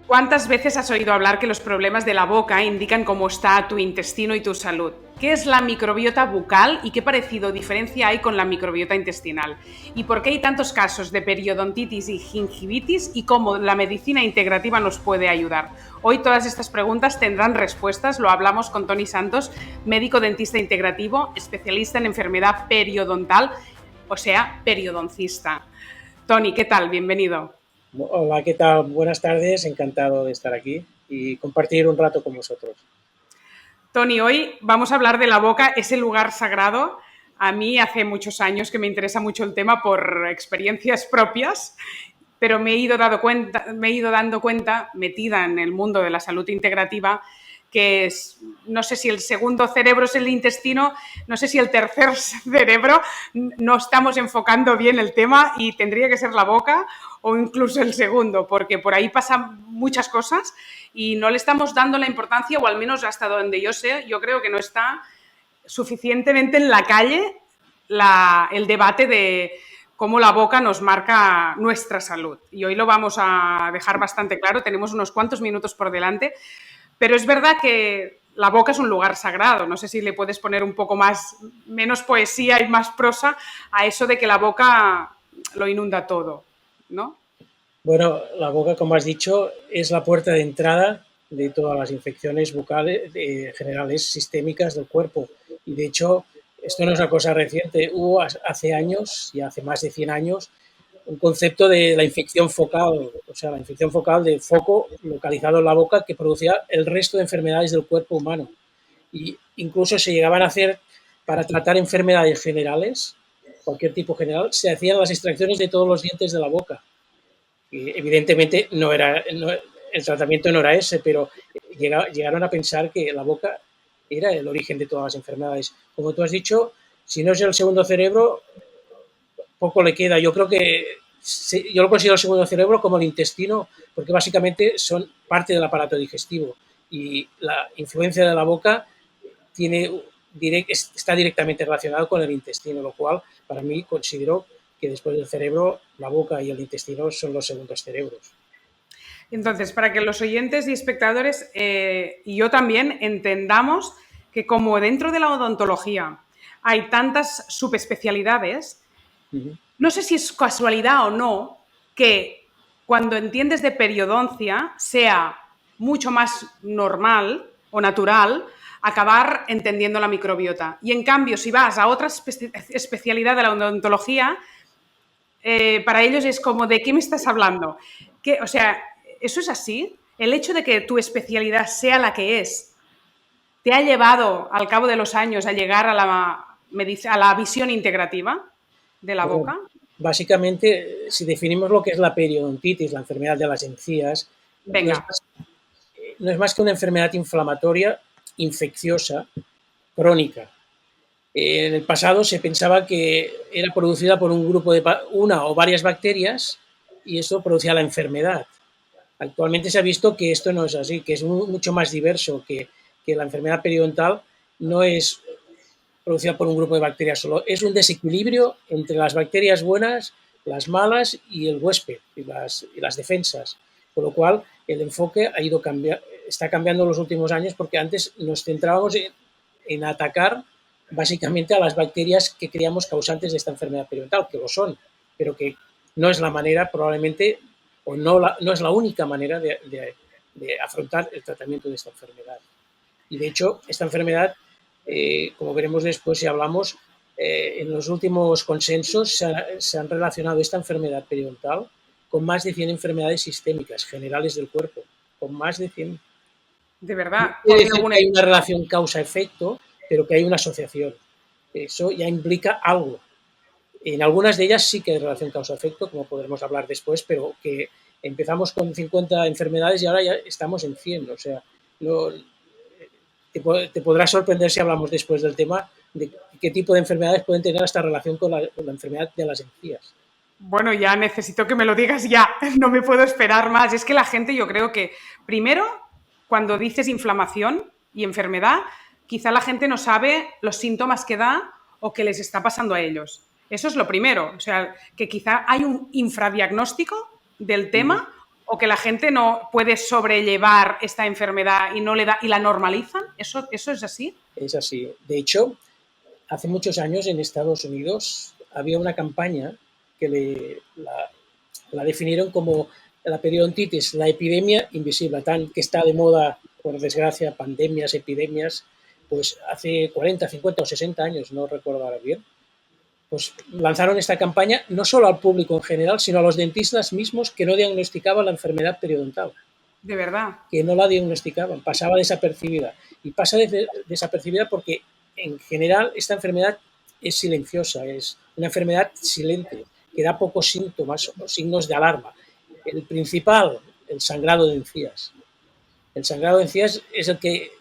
¿Cuántas veces has oído hablar que los problemas de la boca indican cómo está tu intestino y tu salud? ¿Qué es la microbiota bucal y qué parecido o diferencia hay con la microbiota intestinal? ¿Y por qué hay tantos casos de periodontitis y gingivitis y cómo la medicina integrativa nos puede ayudar? Hoy todas estas preguntas tendrán respuestas. Lo hablamos con Toni Santos, médico dentista integrativo, especialista en enfermedad periodontal, o sea, periodoncista. Toni, ¿qué tal? Bienvenido. Hola, ¿qué tal? Buenas tardes, encantado de estar aquí y compartir un rato con vosotros. Toni, hoy vamos a hablar de la boca, ese lugar sagrado. A mí hace muchos años que me interesa mucho el tema por experiencias propias, pero me he ido dando cuenta, metida en el mundo de la salud integrativa, que es, no sé si el segundo cerebro es el intestino, no sé si el tercer cerebro, no estamos enfocando bien el tema y tendría que ser la boca o incluso el segundo, porque por ahí pasan muchas cosas y no le estamos dando la importancia, o al menos hasta donde yo sé, yo creo que no está suficientemente en la calle el debate de cómo la boca nos marca nuestra salud. Y hoy lo vamos a dejar bastante claro, tenemos unos cuantos minutos por delante, pero es verdad que la boca es un lugar sagrado. No sé si le puedes poner un poco más, menos poesía y más prosa a eso de que la boca lo inunda todo, ¿no? Bueno, la boca, como has dicho, es la puerta de entrada de todas las infecciones bucales generales sistémicas del cuerpo. Y de hecho, esto no es una cosa reciente. Hubo hace años, ya hace más de 100 años, un concepto de la infección focal, o sea, la infección focal de foco localizado en la boca que producía el resto de enfermedades del cuerpo humano. Y incluso se llegaban a hacer, para tratar enfermedades generales, cualquier tipo general, se hacían las extracciones de todos los dientes de la boca. Y evidentemente el tratamiento no era ese, pero llegaron a pensar que la boca era el origen de todas las enfermedades. Como tú has dicho, si no es el segundo cerebro, poco le queda. Yo creo que yo lo considero el segundo cerebro como el intestino, porque básicamente son parte del aparato digestivo y la influencia de la boca está directamente relacionado con el intestino, lo cual para mí considero que después del cerebro, la boca y el intestino son los segundos cerebros. Entonces, para que los oyentes y espectadores y yo también entendamos que como dentro de la odontología hay tantas subespecialidades, Uh -huh. no sé si es casualidad o no que cuando entiendes de periodoncia sea mucho más normal o natural acabar entendiendo la microbiota. Y en cambio, si vas a otra especialidad de la odontología, para ellos es como, ¿de qué me estás hablando? O sea, ¿eso es así? El hecho de que tu especialidad sea la que es, ¿te ha llevado al cabo de los años a llegar a la visión integrativa de la Bueno, boca? básicamente, si definimos lo que es la periodontitis, la enfermedad de las encías, no es Venga. más, no es más que una enfermedad inflamatoria infecciosa crónica. En el pasado se pensaba que era producida por un grupo de una o varias bacterias y eso producía la enfermedad. Actualmente se ha visto que esto no es así, que es mucho más diverso, que la enfermedad periodontal no es producida por un grupo de bacterias solo, es un desequilibrio entre las bacterias buenas, las malas y el huésped y las defensas. Con lo cual, el enfoque está cambiando en los últimos años porque antes nos centrábamos en atacar básicamente a las bacterias que creíamos causantes de esta enfermedad periodontal, que lo son, pero que no es la manera probablemente, o no es la única manera de afrontar el tratamiento de esta enfermedad. Y de hecho, esta enfermedad, como veremos después si hablamos, en los últimos consensos se han relacionado esta enfermedad periodontal con más de 100 enfermedades sistémicas generales del cuerpo, con más de 100. De No verdad, quiere porque decir que hay una relación causa-efecto, pero que hay una asociación. Eso ya implica algo. En algunas de ellas sí que hay relación causa-efecto, como podremos hablar después, pero que empezamos con 50 enfermedades y ahora ya estamos en 100. O sea, no, te podrá sorprender si hablamos después del tema de qué tipo de enfermedades pueden tener esta relación con la enfermedad de las encías. bueno, ya necesito que me lo digas ya, no me puedo esperar más. Es que la gente, yo creo que, primero, cuando dices inflamación y enfermedad, quizá la gente no sabe los síntomas que da o que les está pasando a ellos. Eso es lo primero, o sea, que quizá hay un infradiagnóstico del tema o que la gente no puede sobrellevar esta enfermedad y no le da y la normalizan. ¿Eso es así? Es así. De hecho, hace muchos años en Estados Unidos había una campaña que la definieron como la periodontitis, la epidemia invisible, tan que está de moda, por desgracia, pandemias, epidemias, pues hace 40, 50 o 60 años, no recuerdo ahora bien, pues lanzaron esta campaña no solo al público en general, sino a los dentistas mismos que no diagnosticaban la enfermedad periodontal, De verdad. que no la diagnosticaban, pasaba desapercibida. Y pasa desapercibida porque en general esta enfermedad es silenciosa, es una enfermedad silente, que da pocos síntomas o signos de alarma. El principal, el sangrado de encías. El sangrado de encías es el que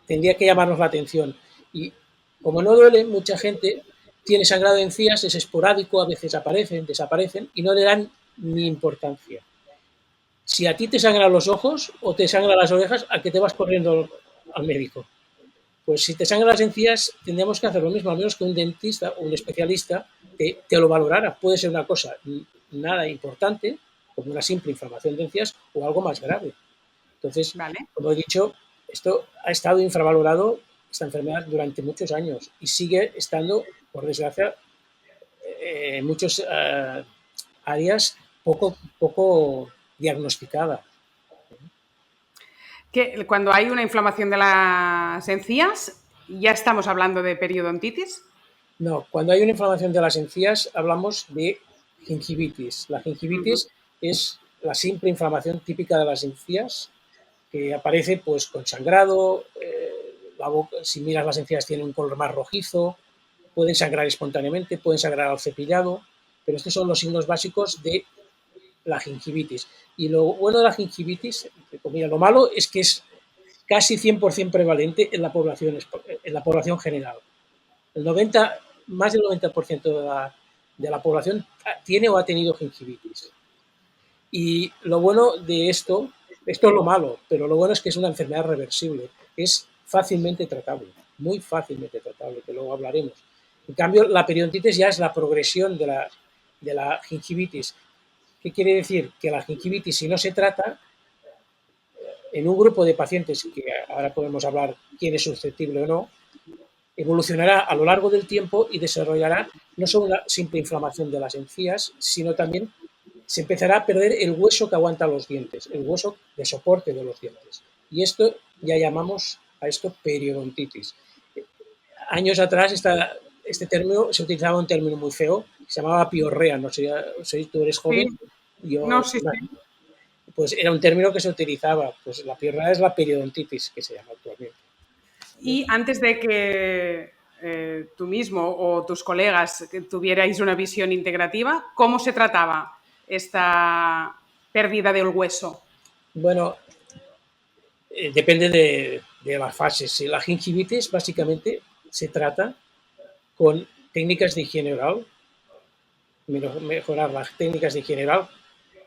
tendría que llamarnos la atención. Y como no duele, mucha gente tiene sangrado de encías, es esporádico, a veces aparecen, desaparecen y no le dan ni importancia. Si a ti te sangran los ojos o te sangran las orejas, ¿a qué te vas corriendo al médico? Pues si te sangran las encías, tendríamos que hacer lo mismo, al menos que un dentista o un especialista te lo valorara. Puede ser una cosa nada importante, como una simple inflamación de encías, o algo más grave. Entonces, Vale. como he dicho, esto ha estado infravalorado, esta enfermedad, durante muchos años y sigue estando, por desgracia, en muchas áreas poco diagnosticada. Que cuando hay una inflamación de las encías, ¿ya estamos hablando de periodontitis? No, cuando hay una inflamación de las encías hablamos de gingivitis. La gingivitis es la simple inflamación típica de las encías que aparece pues con sangrado, la boca, si miras las encías tienen un color más rojizo, pueden sangrar espontáneamente, pueden sangrar al cepillado, pero estos son los signos básicos de la gingivitis. Y lo bueno de la gingivitis, lo malo es que es casi 100% prevalente en la población general. El 90, más del 90% de la población tiene o ha tenido gingivitis. Y lo bueno de esto es lo malo, pero lo bueno es que es una enfermedad reversible, es fácilmente tratable, muy fácilmente tratable, que luego hablaremos. En cambio, la periodontitis ya es la progresión de la gingivitis. ¿Qué quiere decir? Que la gingivitis, si no se trata, en un grupo de pacientes, que ahora podemos hablar quién es susceptible o no, evolucionará a lo largo del tiempo y desarrollará no solo una simple inflamación de las encías, sino también se empezará a perder el hueso que aguanta los dientes, el hueso de soporte de los dientes. Y esto ya llamamos a esto periodontitis. Años atrás este término se utilizaba un término muy feo, se llamaba piorrea, no sé si tú eres Sí. joven, No, yo, sí, sí. pues era un término que se utilizaba, pues la piorrea es la periodontitis que se llama actualmente. Y antes de que tú mismo o tus colegas tuvierais una visión integrativa, ¿cómo se trataba esta pérdida del hueso? Bueno, depende de las fases. La gingivitis básicamente se trata con técnicas de higiene oral, mejorar las técnicas de higiene oral,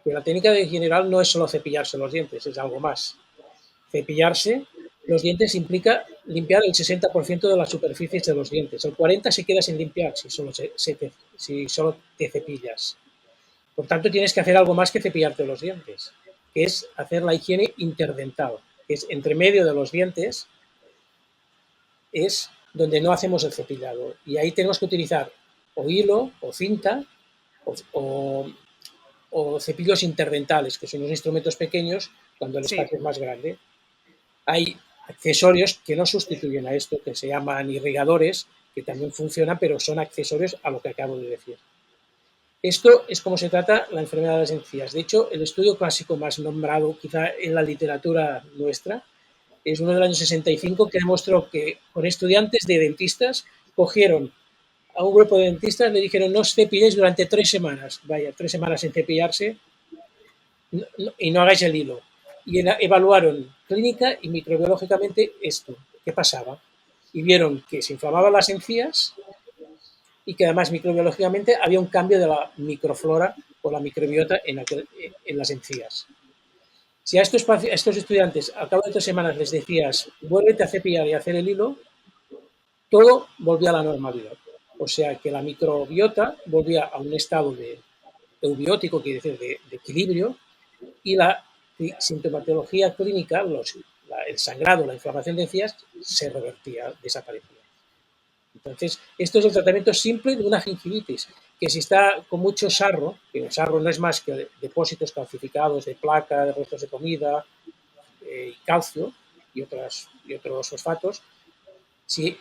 pero la técnica de higiene oral no es solo cepillarse los dientes, es algo más. Cepillarse los dientes implica limpiar el 60% de las superficies de los dientes, el 40% se queda sin limpiar si solo te cepillas. Por tanto, tienes que hacer algo más que cepillarte los dientes, que es hacer la higiene interdental, que es entre medio de los dientes, es donde no hacemos el cepillado. Y ahí tenemos que utilizar o hilo, o cinta, o, o cepillos interdentales, que son unos instrumentos pequeños cuando el Sí. espacio es más grande. Hay accesorios que no sustituyen a esto, que se llaman irrigadores, que también funcionan, pero son accesorios a lo que acabo de decir. Esto es como se trata la enfermedad de las encías. De hecho, el estudio clásico más nombrado, quizá en la literatura nuestra, es uno del año 65 que demostró que con estudiantes de dentistas cogieron a un grupo de dentistas, le dijeron no os cepilléis durante 3 semanas, vaya, 3 semanas sin cepillarse y no hagáis el hilo. Y evaluaron clínica y microbiológicamente esto, qué pasaba. Y vieron que se inflamaban las encías y que además microbiológicamente había un cambio de la microflora o la microbiota en las encías. Si a estos estudiantes al cabo de 3 semanas les decías, vuélvete a cepillar y a hacer el hilo, todo volvía a la normalidad. O sea que la microbiota volvía a un estado de eubiótico, quiere decir de equilibrio, y la sintomatología clínica, el sangrado, la inflamación de encías, se revertía, desaparecía. Entonces, esto es el tratamiento simple de una gingivitis, que si está con mucho sarro, que el sarro no es más que depósitos calcificados de placa, de restos de comida, calcio y otros fosfatos, si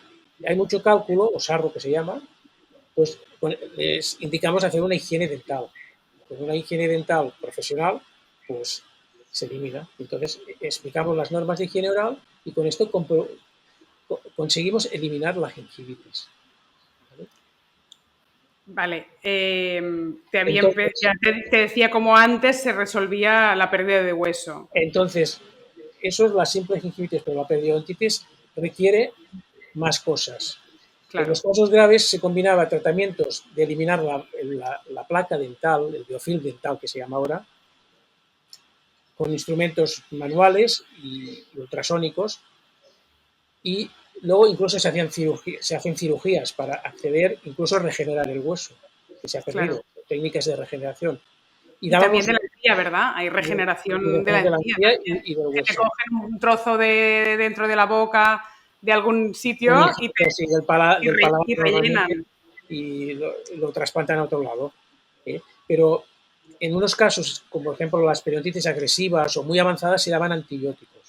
hay mucho cálculo, o sarro que se llama, pues les indicamos hacer una higiene dental. Con una higiene dental profesional, pues se elimina. Entonces, explicamos las normas de higiene oral y con esto conseguimos eliminar la gingivitis. Vale, Entonces, ya te decía como antes se resolvía la pérdida de hueso. entonces, eso es la simple gingivitis, pero la periodontitis requiere más cosas. En los Claro, casos graves se combinaba tratamientos de eliminar la placa dental, el biofilm dental que se llama ahora, con instrumentos manuales y ultrasónicos, y luego incluso se hacen cirugías para acceder, incluso a regenerar el hueso que se ha claro. perdido, técnicas de regeneración. Y Y también dábamos de la encía, ¿verdad? Hay regeneración de la de la encía encía también. y del Que te hueso. cogen un trozo de dentro de la boca de algún Un sitio hijito así del paladar y normalmente rellenan. y lo trasplantan a otro lado. ¿eh? Pero en unos casos, como por ejemplo las periodontitis agresivas o muy avanzadas, se daban antibióticos.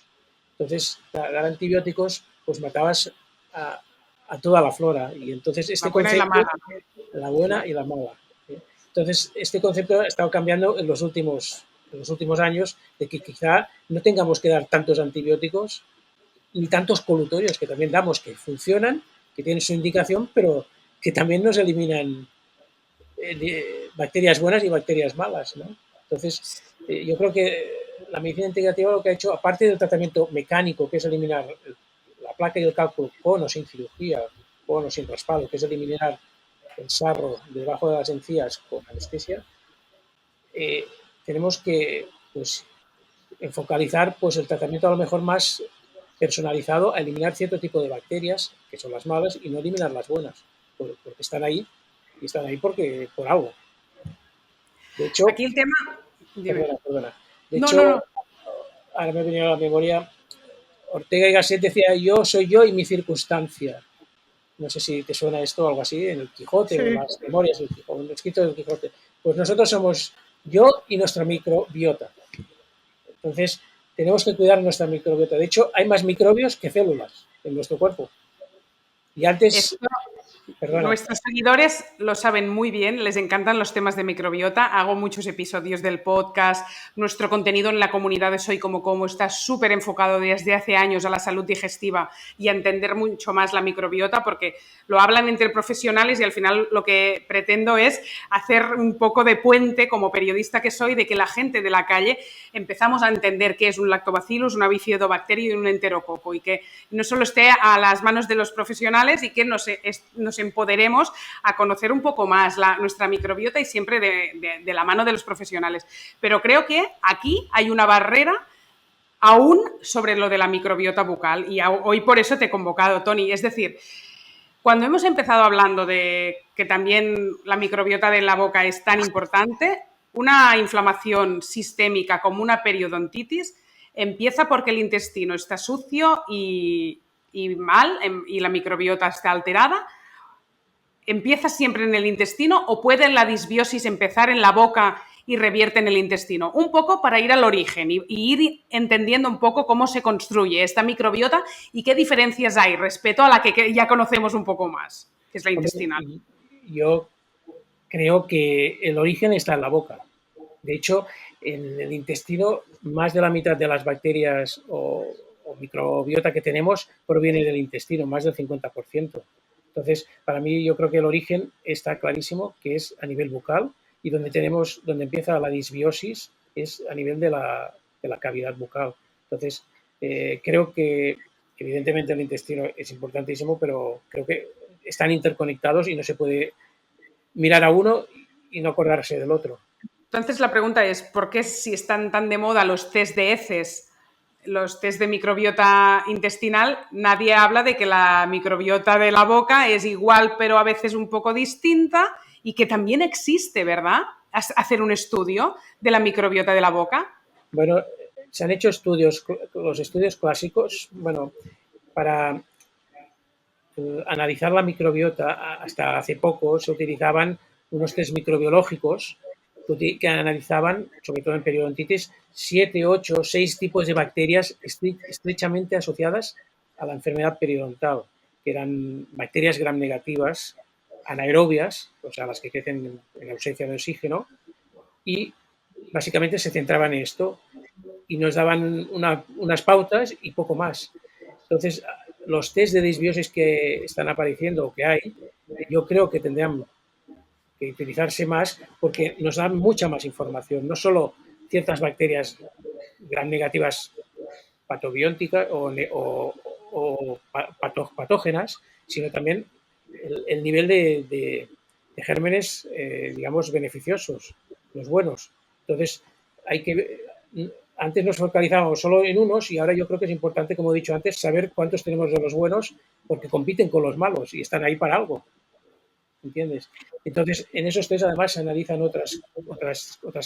Entonces, dar antibióticos, pues matabas a, a toda la flora. Y entonces La este buena y la concepto, mala. la buena Claro. y la mala. ¿eh? Entonces, este concepto ha estado cambiando en los últimos años, de que quizá no tengamos que dar tantos antibióticos ni tantos colutorios que también damos, que funcionan, que tienen su indicación, pero que también nos eliminan bacterias buenas y bacterias malas, ¿no? Entonces, yo creo que la medicina integrativa lo que ha hecho, aparte del tratamiento mecánico, que es eliminar la placa y el cálculo con o sin cirugía, con o sin raspado, que es eliminar el sarro debajo de las encías con anestesia, eh, tenemos que pues, focalizar pues, el tratamiento a lo mejor más personalizado a eliminar cierto tipo de bacterias, que son las malas, y no eliminar las buenas, porque están ahí, y están ahí por algo. De hecho, Aquí el tema. Dime. perdona. De No, hecho, no, no. ahora me ha venido a la memoria, Ortega y Gasset decía, yo soy yo y mi circunstancia. No sé si te suena esto o algo así, en el Quijote o en Sí. las memorias del Quijote, en el escrito del Quijote. Pues nosotros somos yo y nuestra microbiota. Entonces, tenemos que cuidar nuestra microbiota. De hecho, hay más microbios que células en nuestro cuerpo. Y antes, Esto perdona, Nuestros seguidores lo saben muy bien, les encantan los temas de microbiota. Hago muchos episodios del podcast. Nuestro contenido en la comunidad de Soy Como Como está súper enfocado desde hace años a la salud digestiva y a entender mucho más la microbiota, porque lo hablan entre profesionales y al final lo que pretendo es hacer un poco de puente, como periodista que soy, de que la gente de la calle empezamos a entender qué es un lactobacillus, una bifidobacteria y un enterococo, y que no solo esté a las manos de los profesionales y que nos empoderemos a conocer un poco más nuestra microbiota y siempre de la mano de los profesionales. Pero creo que aquí hay una barrera aún sobre lo de la microbiota bucal y hoy por eso te he convocado, Tony. Es decir, cuando hemos empezado hablando de que también la microbiota de la boca es tan importante, una inflamación sistémica como una periodontitis empieza porque el intestino está sucio y mal y la microbiota está alterada. ¿Empieza siempre en el intestino o puede la disbiosis empezar en la boca y revierte en el intestino? Un poco para ir al origen y ir entendiendo un poco cómo se construye esta microbiota y qué diferencias hay respecto a la que ya conocemos un poco más, que es la intestinal. yo creo que el origen está en la boca. De hecho, en el intestino, más de la mitad de las bacterias o microbiota que tenemos proviene del intestino, más del 50%. Entonces, para mí, yo creo que el origen está clarísimo, que es a nivel bucal, y donde empieza la disbiosis es a nivel de la cavidad bucal. Entonces, creo que evidentemente el intestino es importantísimo, pero creo que están interconectados y no se puede mirar a uno y no acordarse del otro. Entonces la pregunta es, ¿por qué si están tan de moda los test de heces, los test de microbiota intestinal, nadie habla de que la microbiota de la boca es igual pero a veces un poco distinta y que también existe, ¿verdad? Hacer un estudio de la microbiota de la boca. Bueno, se han hecho estudios, los estudios clásicos, bueno, para analizar la microbiota. Hasta hace poco se utilizaban unos test microbiológicos que analizaban, sobre todo en periodontitis, 7, 8, 6 tipos de bacterias estrechamente asociadas a la enfermedad periodontal, que eran bacterias gram negativas, anaerobias, o sea, las que crecen en ausencia de oxígeno, y básicamente se centraban en esto y nos daban unas pautas y poco más. Entonces, los test de disbiosis que están apareciendo o que hay, yo creo que tendrían que utilizarse más porque nos dan mucha más información, no solo ciertas bacterias gram negativas patobióticas o patógenas, sino también el nivel de gérmenes, digamos, beneficiosos, los buenos. Entonces, hay que antes nos focalizábamos solo en unos y ahora yo creo que es importante, como he dicho antes, saber cuántos tenemos de los buenos porque compiten con los malos y están ahí para algo, ¿entiendes? Entonces, en esos test además se analizan otras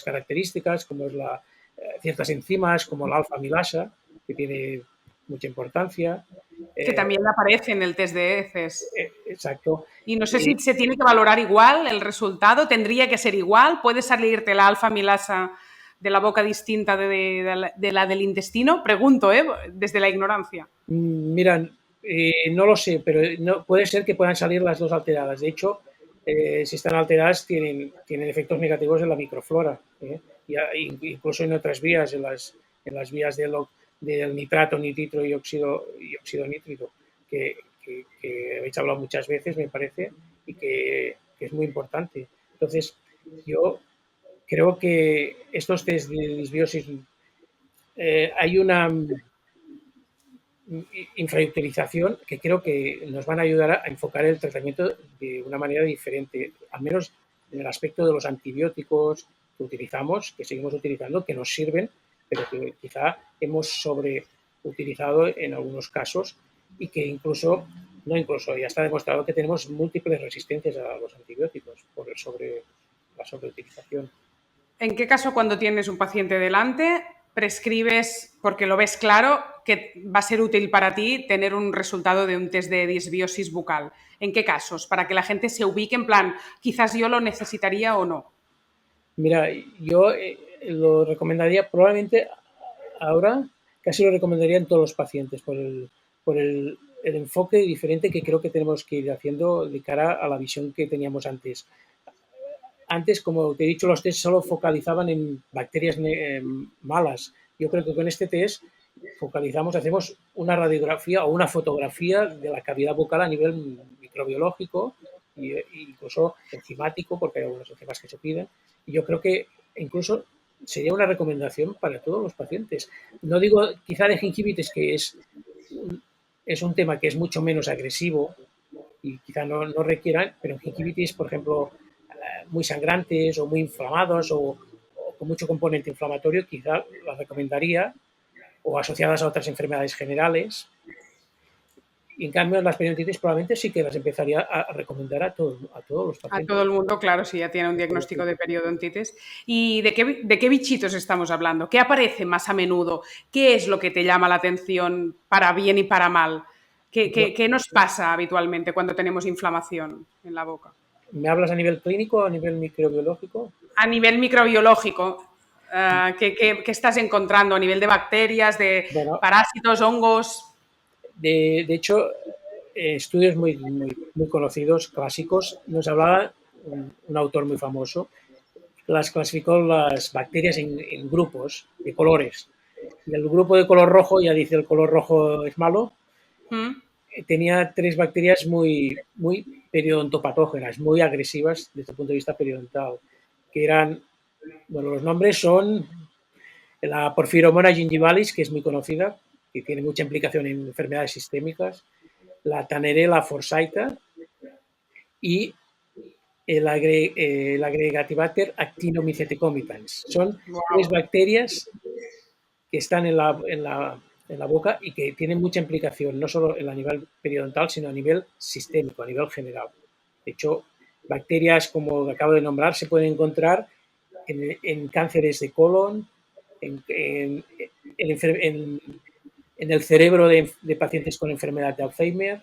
características como es ciertas enzimas como la alfa-amilasa, que tiene mucha importancia. Que también aparece en el test de heces. Exacto. Y no sé si se tiene que valorar igual el resultado, tendría que ser igual, puede salirte la alfa-amilasa de la boca distinta de la del intestino, pregunto, desde la ignorancia. Mira, no lo sé, pero no, puede ser que puedan salir las dos alteradas. De hecho, si están alteradas, tienen efectos negativos en la microflora. Incluso en otras vías, en las vías del nitrato, nitrito y óxido nítrico, que habéis hablado muchas veces, me parece, y que es muy importante. Entonces, yo creo que estos test de disbiosis, hay una infrautilización que creo que nos van a ayudar a enfocar el tratamiento de una manera diferente, al menos en el aspecto de los antibióticos que utilizamos, que seguimos utilizando, que nos sirven, pero que quizá hemos sobreutilizado en algunos casos y que ya está demostrado que tenemos múltiples resistencias a los antibióticos por la sobreutilización. ¿En qué caso cuando tienes un paciente delante prescribes, porque lo ves claro, que va a ser útil para ti tener un resultado de un test de disbiosis bucal? ¿En qué casos? Para que la gente se ubique en plan, quizás yo lo necesitaría o no. Mira, yo lo recomendaría probablemente ahora, casi lo recomendaría en todos los pacientes por el enfoque diferente que creo que tenemos que ir haciendo de cara a la visión que teníamos antes. Antes, como te he dicho, los test solo focalizaban en bacterias malas. Yo creo que con este test hacemos una radiografía o una fotografía de la cavidad bucal a nivel microbiológico e incluso enzimático, porque hay algunos enzimas que se piden. Y yo creo que incluso sería una recomendación para todos los pacientes. No digo quizá de gingivitis, que es un tema que es mucho menos agresivo y quizá no requieran, pero en gingivitis, por ejemplo, muy sangrantes o muy inflamados o con mucho componente inflamatorio, quizá las recomendaría o asociadas a otras enfermedades generales. Y en cambio, en las periodontitis probablemente sí que las empezaría a recomendar a todos los A pacientes. todo el mundo, claro, si ya tiene un diagnóstico de periodontitis. ¿Y de qué bichitos estamos hablando? ¿Qué aparece más a menudo? ¿Qué es lo que te llama la atención para bien y para mal? ¿Qué nos pasa habitualmente cuando tenemos inflamación en la boca? ¿Me hablas a nivel clínico o a nivel microbiológico? A nivel microbiológico, ¿qué estás encontrando a nivel de bacterias, de Bueno, parásitos, hongos? de hecho, estudios muy conocidos, clásicos, nos hablaba un autor muy famoso, las clasificó las bacterias en grupos de colores. Y el grupo de color rojo, ya dice el color rojo es malo, ¿Mm? tenía 3 bacterias muy periodontopatógenas, muy agresivas desde el punto de vista periodontal, que eran, bueno, los nombres son la Porphyromonas gingivalis, que es muy conocida, que tiene mucha implicación en enfermedades sistémicas, la Tannerella forsytha y el Aggregativater actinomyceticomitans. Son 3 bacterias que están en la boca y que tienen mucha implicación, no solo a nivel periodontal, sino a nivel sistémico, a nivel general. De hecho, bacterias como acabo de nombrar se pueden encontrar en cánceres de colon, en, en- en el cerebro de pacientes con enfermedad de Alzheimer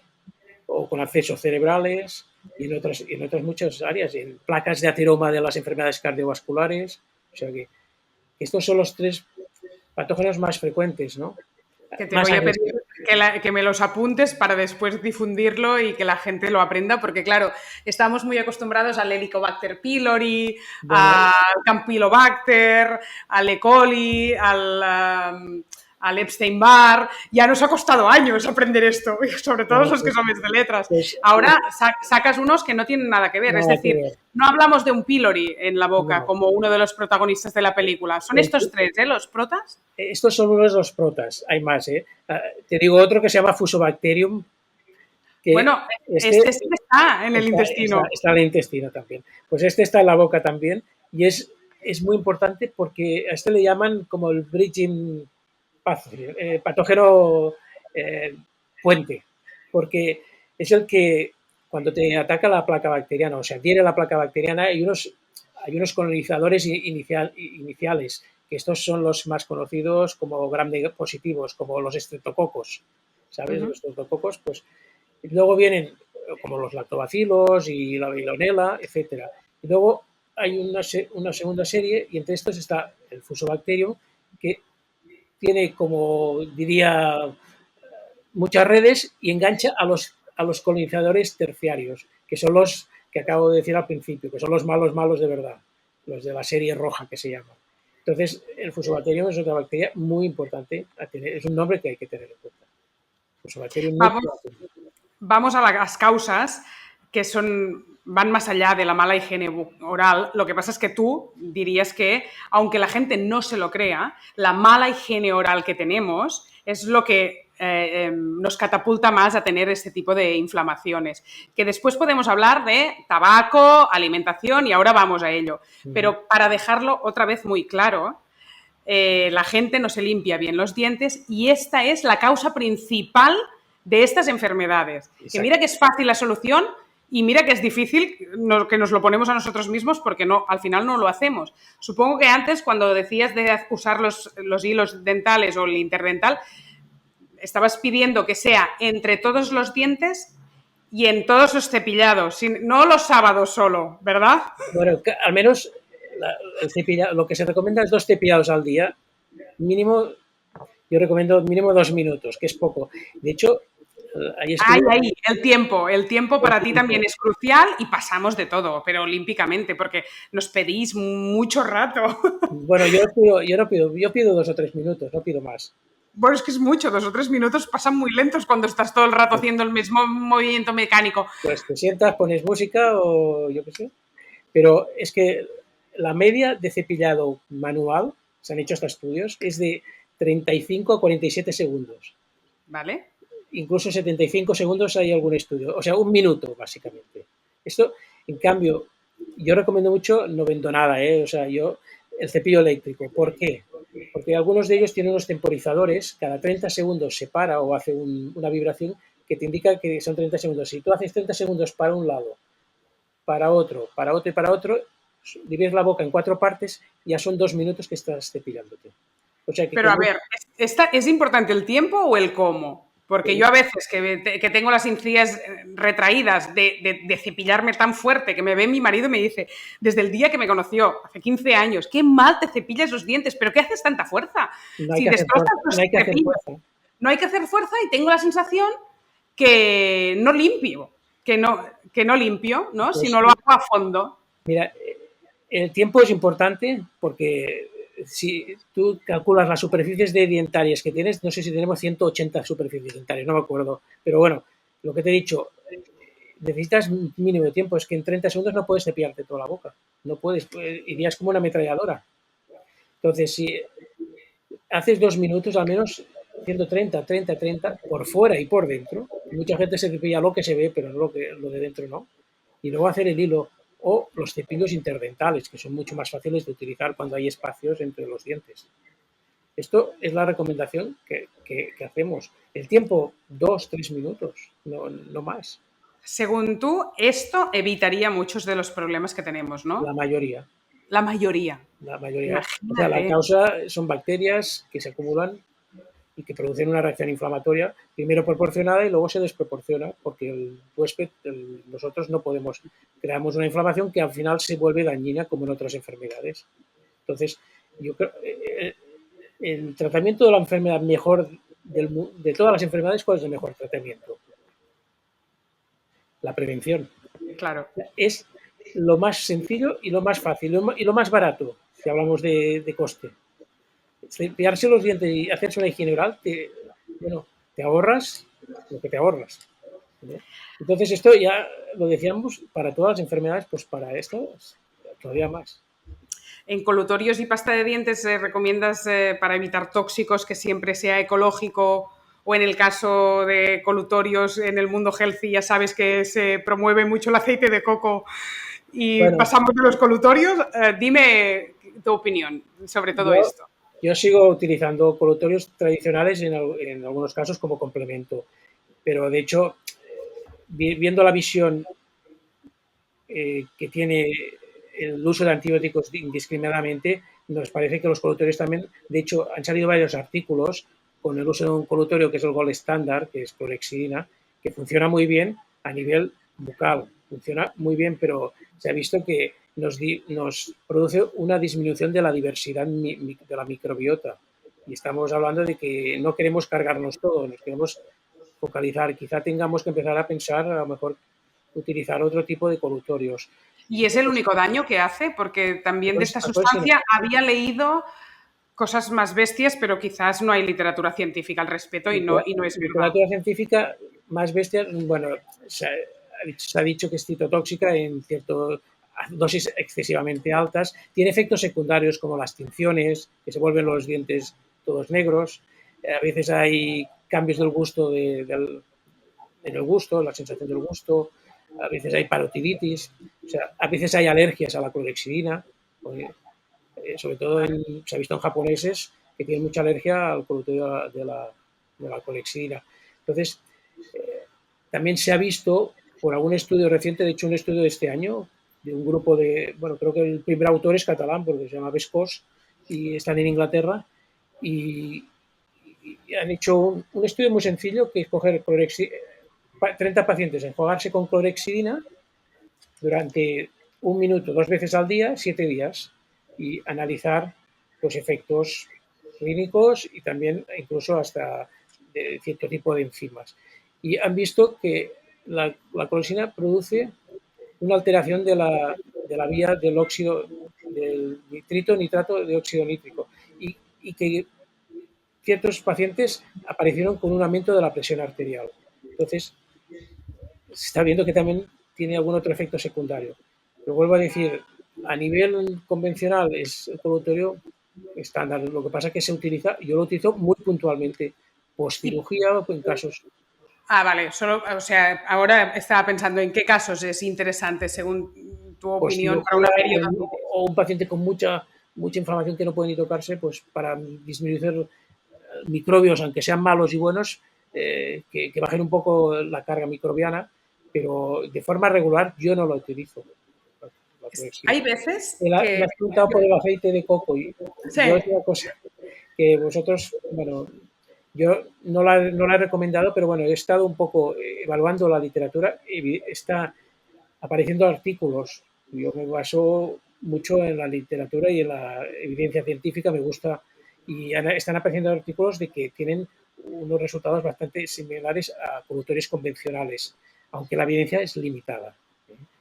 o con accesos cerebrales y en otras muchas áreas, en placas de ateroma de las enfermedades cardiovasculares. O sea que estos son los tres patógenos más frecuentes, ¿no? Que te Más voy a pedir agresivos. que me los apuntes para después difundirlo y que la gente lo aprenda, porque claro, estamos muy acostumbrados al Helicobacter pylori, Bueno, al Campylobacter, al E. coli, al Epstein-Barr. Ya nos ha costado años aprender esto, sobre todo bueno los que somos de letras. pues, Ahora sacas unos que no tienen nada que ver, es nada que decir, ver. no hablamos de un pylori en la boca No. como uno de los protagonistas de la película. Son El, estos tres, ¿eh? Los protas. estos son unos de los protas, hay más, ¿eh? Te digo otro que se llama Fusobacterium, que Bueno, este este está en el intestino. está en el intestino también. Pues este está en la boca también y es muy importante porque a este le llaman como el bridging patógeno eh, puente, porque es el que cuando te ataca la placa bacteriana, o se adhiere a la placa bacteriana, hay unos colonizadores iniciales, que estos son los más conocidos como gram positivos, como los estreptococos, ¿sabes? Los estreptococos, pues y luego vienen como los lactobacilos y la bilonela, etcétera. Y luego hay una segunda serie y entre estos está el Fusobacterium, que tiene, como diría, muchas redes y engancha a los colonizadores terciarios, que son los que acabo de decir al principio, que son los malos malos de verdad, los de la serie roja que se llama. Entonces, el Fusobacterium es otra bacteria muy importante a tener, es un nombre que hay que tener en cuenta. Fusobacterium Vamos, nucleatum. vamos a las causas que van más allá de la mala higiene oral. Lo que pasa es que tú dirías que, aunque la gente no se lo crea, la mala higiene oral que tenemos es lo que nos catapulta más a tener este tipo de inflamaciones. Que después podemos hablar de tabaco, alimentación y ahora vamos a ello. Pero para dejarlo otra vez muy claro, la gente no se limpia bien los dientes y esta es la causa principal de estas enfermedades. Que Exacto. mira que es fácil la solución y mira que es difícil que nos lo ponemos a nosotros mismos porque no, al final no lo hacemos. Supongo que antes, cuando decías de usar los hilos dentales o el interdental, estabas pidiendo que sea entre todos los dientes y en todos los cepillados, no los sábados solo, ¿verdad? Bueno, al menos lo que se recomienda es 2 cepillados al día. Mínimo, yo recomiendo mínimo 2 minutos, que es poco. De hecho, hay estudios. Ahí, el tiempo El para ti tiempo. también es crucial y pasamos de todo, pero olímpicamente, porque nos pedís mucho rato. Bueno, yo pido 2 o 3 minutos, no pido más. Bueno, es que es mucho, 2 o 3 minutos pasan muy lentos cuando estás todo el rato haciendo el mismo movimiento mecánico. Pues te sientas, pones música o yo qué sé. Pero es que la media de cepillado manual, se han hecho estos estudios, es de 35 a 47 segundos. ¿Vale? Incluso 75 segundos hay algún estudio, o sea, 1 minuto básicamente. Esto, en cambio, yo recomiendo mucho, no vendo nada, o sea, yo el cepillo eléctrico. ¿Por qué? Porque algunos de ellos tienen unos temporizadores, cada 30 segundos se para o hace una vibración que te indica que son 30 segundos. Si tú haces 30 segundos para un lado, para otro y para otro, divides la boca en 4 partes, ya son 2 minutos que estás cepillándote. O sea que Pero a ver, ¿es importante el tiempo o el cómo? Porque yo a veces que tengo las encías retraídas de cepillarme tan fuerte que me ve mi marido y me dice, desde el día que me conoció, hace 15 años, qué mal te cepillas los dientes, pero ¿qué haces tanta fuerza? no hay Si que hacer destrozas fuerza, los no hay que hacer cepillos, fuerza. no hay que hacer fuerza y tengo la sensación que no limpio, que no limpio, ¿no? Si Pues no lo hago a fondo. mira, el tiempo es importante porque si tú calculas las superficies de dientarias que tienes, no sé si tenemos 180 superficies dentarias, no me acuerdo, pero bueno, lo que te he dicho, necesitas un mínimo de tiempo, es que en 30 segundos no puedes cepillarte toda la boca, no puedes, irías como una ametralladora. Entonces, si haces 2 minutos al menos, 130, 30, 30, por fuera y por dentro, mucha gente se cepilla lo que se ve, pero no lo de dentro no, y luego hacer el hilo o los cepillos interdentales, que son mucho más fáciles de utilizar cuando hay espacios entre los dientes. Esto es la recomendación que hacemos. El tiempo, 2, 3 minutos, no más, Según tú, esto evitaría muchos de los problemas que tenemos, la ¿no? mayoría. La mayoría. La mayoría. O sea, la Imagínate. causa son bacterias que se acumulan y que producen una reacción inflamatoria, primero proporcionada y luego se desproporciona, porque el huésped, nosotros no podemos, creamos una inflamación que al final se vuelve dañina como en otras enfermedades. Entonces, yo creo, el tratamiento de la enfermedad mejor de todas las enfermedades, ¿cuál es el mejor tratamiento? La prevención. Claro. Es lo más sencillo y lo más fácil y lo más barato, si hablamos de coste. Cepillarse los dientes y hacerse una higiene oral, te ahorras lo que te ahorras, ¿no? Entonces, esto ya lo decíamos para todas las enfermedades, pues para esto todavía más. En colutorios y pasta de dientes recomiendas para evitar tóxicos que siempre sea ecológico, o en el caso de colutorios en el mundo healthy ya sabes que se promueve mucho el aceite de coco y Bueno, pasamos de los colutorios. Dime tu opinión sobre todo yo, esto. yo sigo utilizando colutorios tradicionales en algunos casos como complemento, pero de hecho, viendo la visión que tiene el uso de antibióticos indiscriminadamente, nos parece que los colutorios también, de hecho, han salido varios artículos con el uso de un colutorio que es el Gold Standard, que es clorhexidina, que funciona muy bien a nivel bucal, funciona muy bien, pero se ha visto que nos produce una disminución de la diversidad de la microbiota. Y estamos hablando de que no queremos cargarnos todo, nos queremos focalizar. Quizá tengamos que empezar a pensar a lo mejor utilizar otro tipo de colutorios. ¿Y es el único daño que hace? Porque también de esta Pues sí, sustancia había leído cosas más bestias, pero quizás no hay literatura científica al respecto y no es verdad. literatura científica más bestia, bueno, se ha dicho que es citotóxica en ciertas dosis excesivamente altas, tiene efectos secundarios como las tinciones, que se vuelven los dientes todos negros, a veces hay cambios del gusto en el gusto, la sensación del gusto, a veces hay parotiditis, o sea, a veces hay alergias a la clorhexidina, sobre todo se ha visto en japoneses que tienen mucha alergia al producto de la clorhexidina. Entonces, también se ha visto por algún estudio reciente, de hecho un estudio de este año, de un grupo bueno, creo que el primer autor es catalán porque se llama Vescos y están en Inglaterra y, y han hecho un estudio muy sencillo que es coger 30 pacientes, enjuagarse con clorhexidina durante 1 minuto, 2 veces al día, 7 días y analizar los efectos clínicos y también incluso hasta de cierto tipo de enzimas. Y han visto que la colosina produce una alteración de la vía del óxido, del nitrato de óxido nítrico y que ciertos pacientes aparecieron con un aumento de la presión arterial. Entonces, se está viendo que también tiene algún otro efecto secundario. Pero vuelvo a decir, a nivel convencional es el colutorio estándar. Lo que pasa es que yo lo utilizo muy puntualmente, post Y, cirugía o en casos. vale, solo, o sea, ahora estaba pensando en qué casos es interesante, según tu Post opinión, para cirugía una periodontitis. o un paciente con mucha inflamación que no puede ni tocarse, pues para disminuir microbios, aunque sean malos y buenos, que bajen un poco la carga microbiana, pero de forma regular yo no lo utilizo. La Hay clorhexidina. veces Me has preguntado por el aceite de coco y sí, yo es una cosa que vosotros, bueno, yo no la he recomendado, pero bueno, he estado un poco evaluando la literatura y está apareciendo artículos. Yo me baso mucho en la literatura y en la evidencia científica, me gusta, y están apareciendo artículos de que tienen unos resultados bastante similares a conductores convencionales, aunque la evidencia es limitada.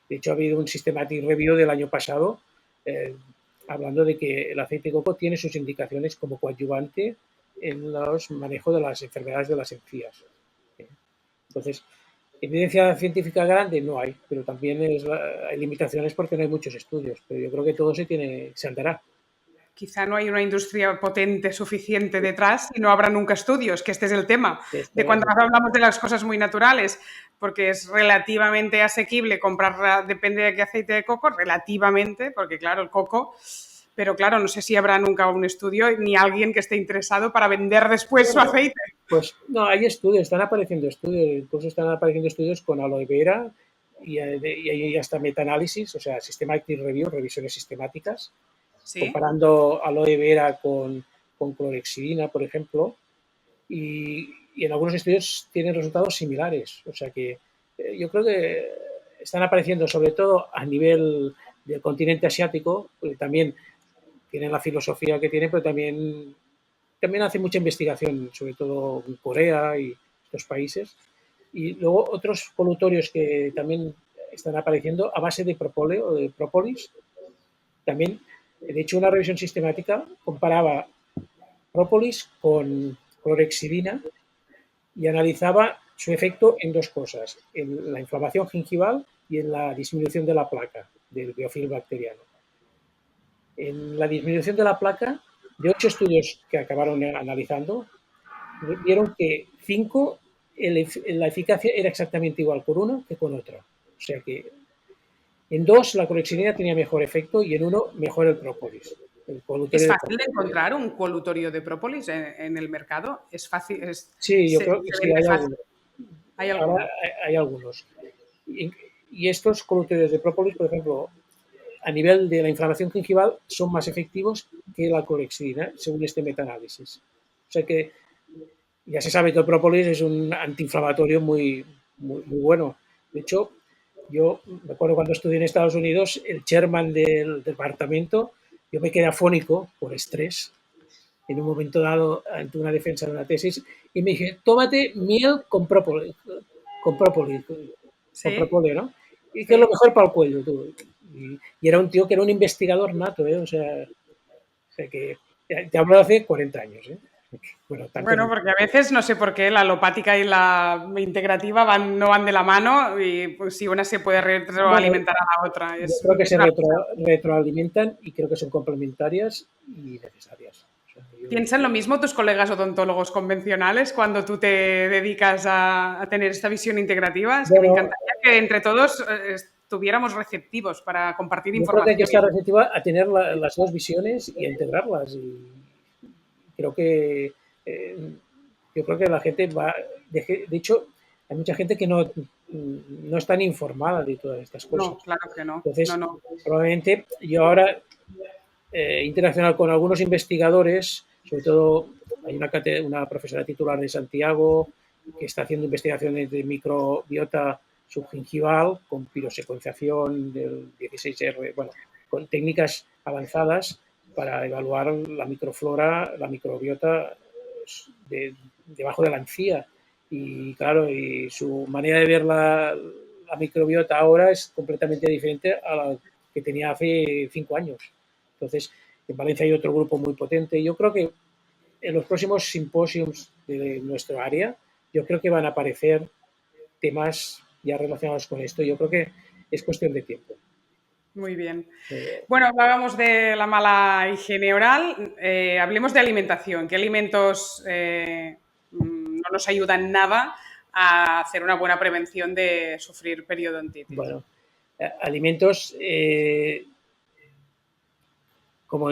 De hecho, ha habido un systematic review del año pasado eh, hablando de que el aceite de coco tiene sus indicaciones como coadyuvante en los manejos de las enfermedades de las encías. Entonces, evidencia científica grande no hay, pero también hay limitaciones porque no hay muchos estudios. Pero yo creo que todo se andará. quizá no hay una industria potente suficiente detrás y no habrá nunca estudios, que este es el tema, de cuando hablamos de las cosas muy naturales, porque es relativamente asequible comprarla, depende de qué aceite de coco, relativamente, porque claro, el coco, pero claro, no sé si habrá nunca un estudio ni alguien que esté interesado para vender después su Bueno, aceite. pues no, hay estudios, están apareciendo estudios, incluso están apareciendo estudios con aloe vera y hay hasta metaanálisis, o sea, systematic review, revisiones sistemáticas, Sí. comparando aloe vera con clorhexidina, por ejemplo, y en algunos estudios tienen resultados similares. O sea que yo creo que están apareciendo, sobre todo a nivel del continente asiático, porque también tienen la filosofía que tienen, pero también hace mucha investigación, sobre todo en Corea y estos países. Y luego otros colutorios que también están apareciendo a base de propóleo o de própolis. También, de hecho, una revisión sistemática comparaba própolis con clorhexidina y analizaba su efecto en dos cosas, en la inflamación gingival y en la disminución de la placa del biofilm bacteriano. En la disminución de la placa, de 8 estudios que acabaron analizando, vieron que 5 la eficacia era exactamente igual con una que con otra. O sea que en 2 la clorhexidina tenía mejor efecto y en uno mejor el própolis. El ¿Es colutorio de fácil de própolis. encontrar un colutorio de própolis en el mercado? ¿Es fácil? Sí, yo creo que Se sí, vende hay fácil? algunos. ¿Hay Ahora alguno? hay algunos. Y estos colutorios de própolis, por ejemplo, a nivel de la inflamación gingival, son más efectivos que la clorhexidina, según este metaanálisis. O sea que ya se sabe que el própolis es un antiinflamatorio muy bueno. De hecho, yo me acuerdo cuando estudié en Estados Unidos, el chairman del departamento, yo me quedé afónico por estrés en un momento dado ante una defensa de una tesis y me dije, tómate miel con própolis, con Sí, propóleo, ¿no? Y que es lo sí. mejor para el cuello. Tú. Y era un tío que era un investigador nato, ¿eh? O sea que te hablo de hace 40 años, ¿eh? Bueno, tantos Bueno, años. porque a veces no sé por qué la alopática y la integrativa no van de la mano y pues si una se puede Bueno, retroalimentar a la otra. yo creo que Es se una pasada. retroalimentan y creo que son complementarias y necesarias. O sea, ¿Piensan lo mismo tus colegas odontólogos convencionales cuando tú te dedicas a tener esta visión integrativa? Es que me bueno, encantaría que entre todos estuviéramos receptivos para compartir yo creo que hay que información. estar receptiva a tener las dos visiones y a integrarlas. Y creo que eh, yo creo que la gente va, de hecho, hay mucha gente que no está informada de todas estas cosas. No, claro que no. No, Entonces, no. probablemente yo ahora internacional con algunos investigadores, sobre todo hay una profesora titular de Santiago que está haciendo investigaciones de microbiota subgingival con pirosecuenciación del 16R, bueno, con técnicas avanzadas para evaluar la microflora, la microbiota debajo de la encía. Y claro, y su manera de ver la microbiota ahora es completamente diferente a la que tenía hace 5 años. Entonces, en Valencia hay otro grupo muy potente. Yo creo que en los próximos simposios de nuestro área, yo creo que van a aparecer temas ya relacionados con esto. Yo creo que es cuestión de tiempo. Muy bien. Bueno, hablábamos de la mala higiene oral. Hablemos de alimentación. ¿Qué alimentos no nos ayudan nada a hacer una buena prevención de sufrir periodontitis? Bueno, alimentos como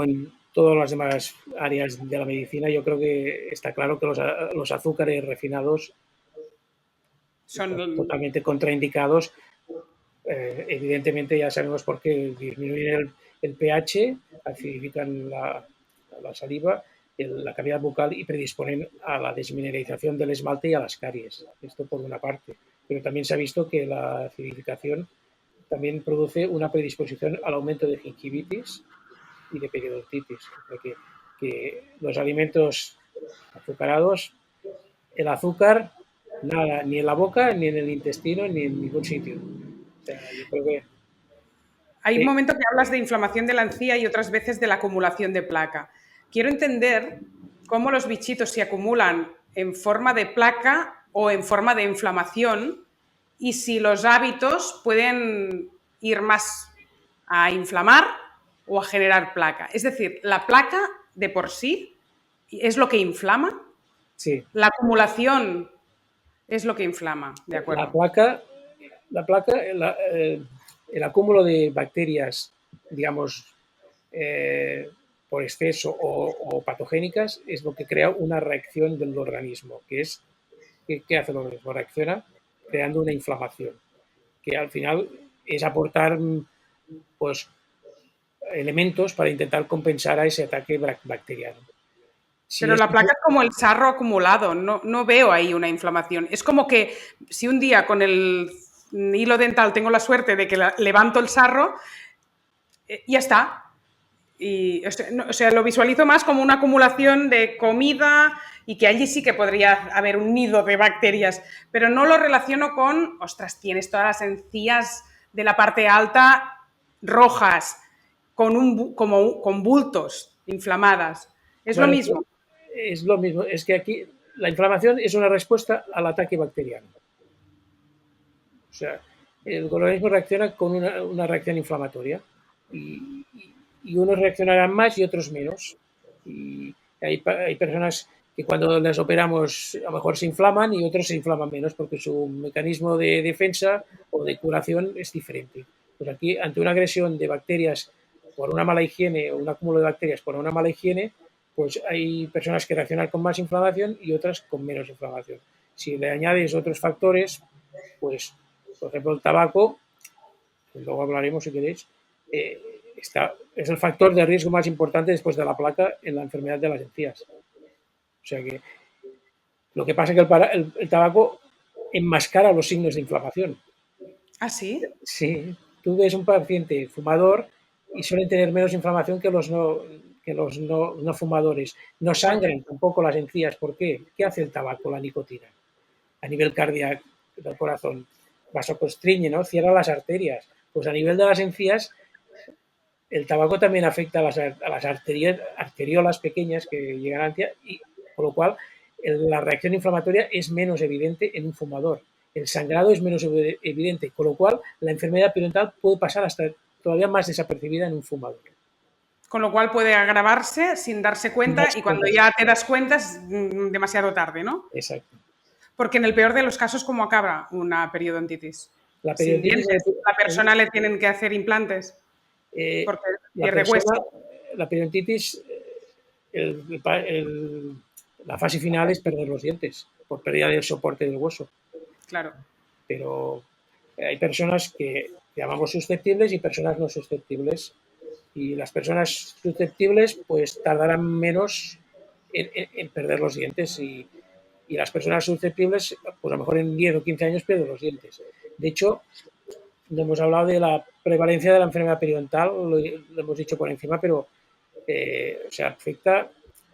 en todas las demás áreas de la medicina, yo creo que está claro que los azúcares refinados Son, están totalmente contraindicados. Evidentemente ya sabemos por qué disminuyen el pH, acidifican la saliva, la cavidad bucal y predisponen a la desmineralización del esmalte y a las caries. Esto por una parte. Pero también se ha visto que la acidificación también produce una predisposición al aumento de gingivitis y de periodontitis. O sea que los alimentos azucarados, el azúcar, nada, ni en la boca, ni en el intestino, ni en ningún sitio. O sea, yo creo hay un que momento que hablas de inflamación de la encía y otras veces de la acumulación de placa. Quiero entender cómo los bichitos se acumulan en forma de placa o en forma de inflamación y si los hábitos pueden ir más a inflamar o a generar placa. Es decir, la placa de por sí es lo que inflama, sí, la acumulación es lo que inflama, de la acuerdo. placa, el acúmulo de bacterias, digamos, eh, por exceso o patogénicas, es lo que crea una reacción del organismo, que es, ¿qué hace el organismo? Reacciona creando una inflamación, que al final es aportar pues, elementos para intentar compensar a ese ataque bacteriano. Si Pero es, la placa es como el sarro acumulado, no veo ahí una inflamación. Es como que si un día con el hilo dental tengo la suerte de que levanto el sarro, ya está. Y, o sea, lo visualizo más como una acumulación de comida y que allí sí que podría haber un nido de bacterias, pero no lo relaciono con, ostras, tienes todas las encías de la parte alta rojas, con bultos inflamadas. Es lo bueno, mismo. es lo mismo, es que aquí la inflamación es una respuesta al ataque bacteriano. O sea, el organismo reacciona con una reacción inflamatoria y, y unos reaccionarán más y otros menos. Y hay personas que cuando las operamos a lo mejor se inflaman y otros se inflaman menos porque su mecanismo de defensa o de curación es diferente. Pues aquí, ante una agresión de bacterias por una mala higiene o un acúmulo de bacterias por una mala higiene, pues hay personas que reaccionan con más inflamación y otras con menos inflamación. Si le añades otros factores, pues, por ejemplo, el tabaco, luego hablaremos si queréis, eh, es el factor de riesgo más importante después de la placa en la enfermedad de las encías. O sea que lo que pasa es que el tabaco enmascara los signos de inflamación. ¿Ah, sí? Sí, tú ves un paciente fumador y suelen tener menos inflamación que los no fumadores. No ¿Por qué? sangran tampoco las encías. ¿Por qué? ¿Qué hace el tabaco, la nicotina? A nivel cardíaco del corazón, vasoconstriñe, ¿no? Cierra las arterias. Pues a nivel de las encías, el tabaco también afecta a las arteriolas pequeñas que llegan a la encía, y con lo cual la reacción inflamatoria es menos evidente en un fumador. El sangrado es menos evidente, con lo cual la enfermedad periodontal puede pasar hasta todavía más desapercibida en un fumador. Con lo cual puede agravarse sin darse cuenta y cuando ya te das cuenta es demasiado tarde, ¿no? Exacto. Porque en el peor de los casos, ¿cómo acaba una periodontitis? La Sin periodontitis, dientes. A la persona le tienen que hacer implantes eh, porque la pierde persona, hueso. la periodontitis, el, el, la fase final es perder los dientes por pérdida del soporte del hueso. Claro. Pero hay personas que llamamos susceptibles y personas no susceptibles. Y las personas susceptibles pues tardarán menos en perder los dientes y las personas susceptibles pues a lo mejor en 10 o 15 años pierden los dientes. De hecho, no hemos hablado de la prevalencia de la enfermedad periodontal, lo hemos dicho por encima, pero o sea, afecta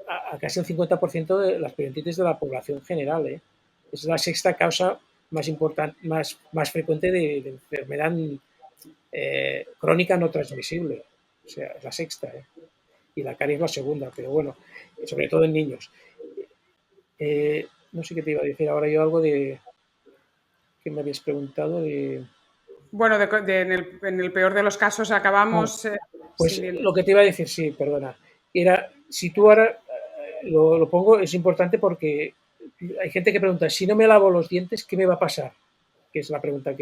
a casi el 50% de las periodontitis de la población general. Es la sexta causa más importante, más frecuente de enfermedad crónica no transmisible. O sea, es la sexta. Y la caries es la segunda, pero bueno, sobre todo en niños. No sé qué te iba a decir ahora yo algo de que me habías preguntado de... Bueno, en el peor de los casos Ah, acabamos sin pues dientes. lo que te iba a decir, sí, perdona. Era, si tú ahora lo pongo, es importante porque hay gente que pregunta, si no me lavo los dientes, ¿qué me va a pasar? Que es la pregunta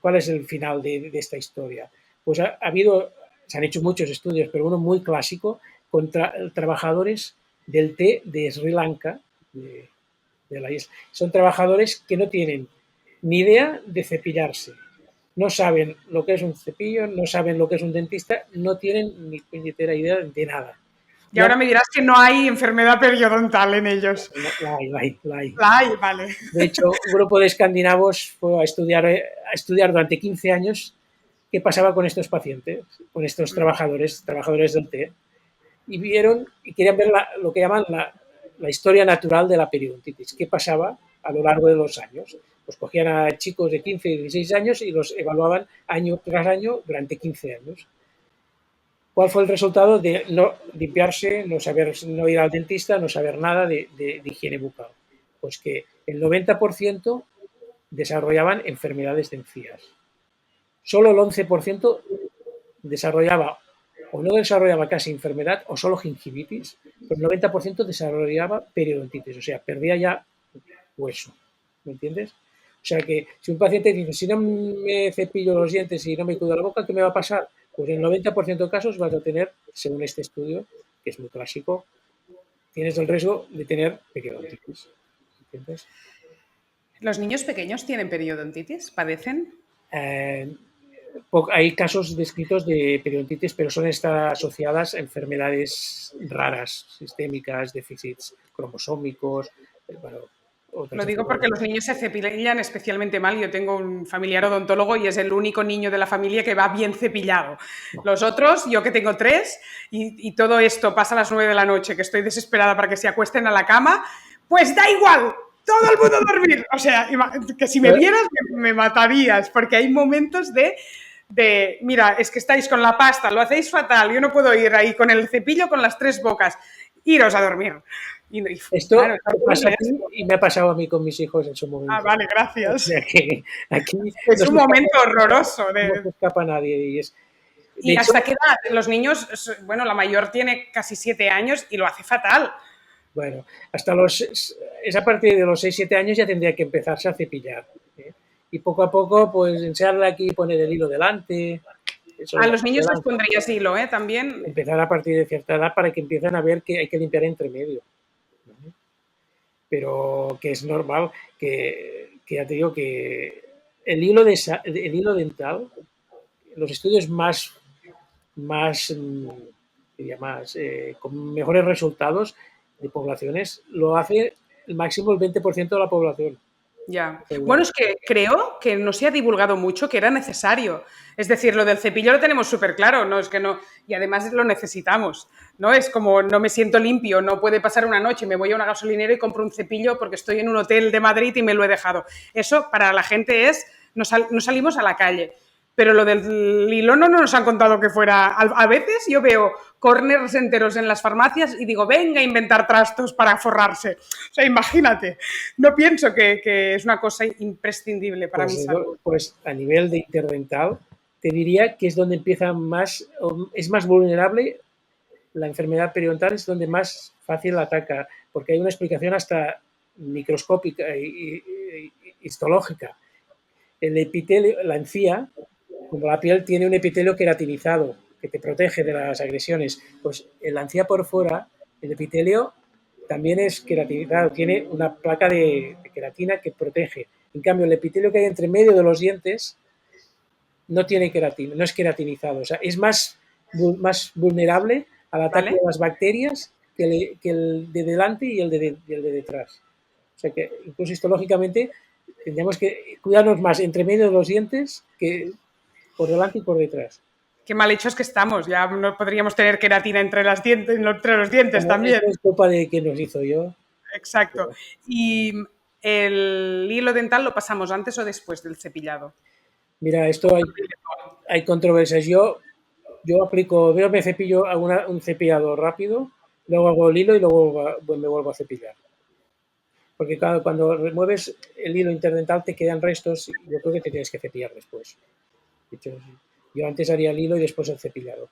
¿cuál es el final de esta historia? Pues ha habido, se han hecho muchos estudios, pero uno muy clásico, contra trabajadores del té de Sri Lanka, de la isla. Son trabajadores que no tienen ni idea de cepillarse, no saben lo que es un cepillo, no saben lo que es un dentista, no tienen ni puñetera idea de nada. Y Ya, ahora me dirás que no hay enfermedad periodontal en ellos. no, la hay. La hay, vale. De hecho, un grupo de escandinavos fue a estudiar durante 15 años qué pasaba con estos pacientes, con estos trabajadores del té, y vieron y querían ver lo que llaman la historia natural de la periodontitis, qué pasaba a lo largo de los años. Pues cogían a chicos de 15 y 16 años y los evaluaban año tras año durante 15 años. ¿Cuál fue el resultado de no limpiarse, no ir al dentista, no saber nada de higiene bucal? Pues que el 90% desarrollaban enfermedades de encías. Solo el 11% desarrollaba o no desarrollaba casi enfermedad o solo gingivitis, pero el 90% desarrollaba periodontitis, o sea, perdía ya hueso. ¿Me entiendes? O sea que si un paciente dice, si no me cepillo los dientes y no me cuido la boca, ¿qué me va a pasar? Pues en el 90% de casos vas a tener, según este estudio, que es muy clásico, tienes el riesgo de tener periodontitis. ¿Entiendes? ¿Los niños pequeños tienen periodontitis? ¿Padecen? Eh, hay casos descritos de periodontitis, pero suelen estar asociadas a enfermedades raras, sistémicas, déficits cromosómicos, bueno, otras Lo digo porque enfermedades. los niños se cepillan especialmente mal. Yo tengo un familiar odontólogo y es el único niño de la familia que va bien cepillado. Los otros, yo que tengo tres, y todo esto pasa a las 9 de la noche, que estoy desesperada para que se acuesten a la cama, pues da igual, todo el mundo a dormir. O sea, que si me vieras me matarías, porque hay momentos mira, es que estáis con la pasta, lo hacéis fatal, yo no puedo ir ahí con el cepillo con las tres bocas, iros a dormir. Claro, Esto es te pasa a horrible ti esto. y me ha pasado a mí con mis hijos en su Ah, momento. vale, O gracias. sea que aquí Es un momento horroroso. no se escapa nadie. De ¿Y hecho, hasta qué edad? Los niños, bueno, la mayor tiene casi 7 años y lo hace fatal. bueno, es a partir de los 6 7 años ya tendría que empezarse a cepillar. ¿eh? Y poco a poco, pues enseñarle aquí, poner el hilo delante, eso A la los niños les delante. pondrías hilo, ¿eh? También. Empezar a partir de cierta edad para que empiecen a ver que hay que limpiar entre medio. ¿Vale? Pero que es normal que ya te digo que el hilo dental, los estudios más, diría más con mejores resultados de poblaciones, lo hace el máximo el 20% de la población. Ya. Bueno, Asegurado. es que creo que no se ha divulgado mucho que era necesario. Es decir, lo del cepillo lo tenemos súper claro, no es que no, y además lo necesitamos, ¿no? Es como no me siento limpio, no puede pasar una noche, me voy a una gasolinera y compro un cepillo porque estoy en un hotel de Madrid y me lo he dejado. Eso para la gente es, no salimos a la calle. Pero lo del hilo no nos han contado que fuera. A veces yo veo corners enteros en las farmacias y digo, venga a inventar trastos para forrarse. O sea, imagínate. No pienso que es una cosa imprescindible para mi salud. Pues a nivel de interdental, te diría que es donde empieza es más vulnerable la enfermedad periodontal, es donde más fácil ataca, porque hay una explicación hasta microscópica y histológica. El epitelio, la encía, como la piel, tiene un epitelio queratinizado que te protege de las agresiones. Pues en la encía por fuera, el epitelio también es queratinizado, tiene una placa de queratina que protege. En cambio, el epitelio que hay entre medio de los dientes no tiene queratina, no es queratinizado. O sea, es más vulnerable al ataque de ¿Vale? las bacterias que el de delante y el de detrás. O sea que incluso histológicamente tendríamos que cuidarnos más entre medio de los dientes que por delante y por detrás. Qué mal hechos que estamos. Ya no podríamos tener queratina entre los dientes Bueno, también. esto es culpa de quien nos hizo yo. Exacto. ¿Y el hilo dental lo pasamos antes o después del cepillado? Mira, hay controversias. Yo aplico, veo me cepillo, hago un cepillado rápido, luego hago el hilo y luego me vuelvo a cepillar. Porque cuando remueves el hilo interdental te quedan restos y yo creo que te tienes que cepillar después. De hecho, yo antes haría el hilo y después el cepillado.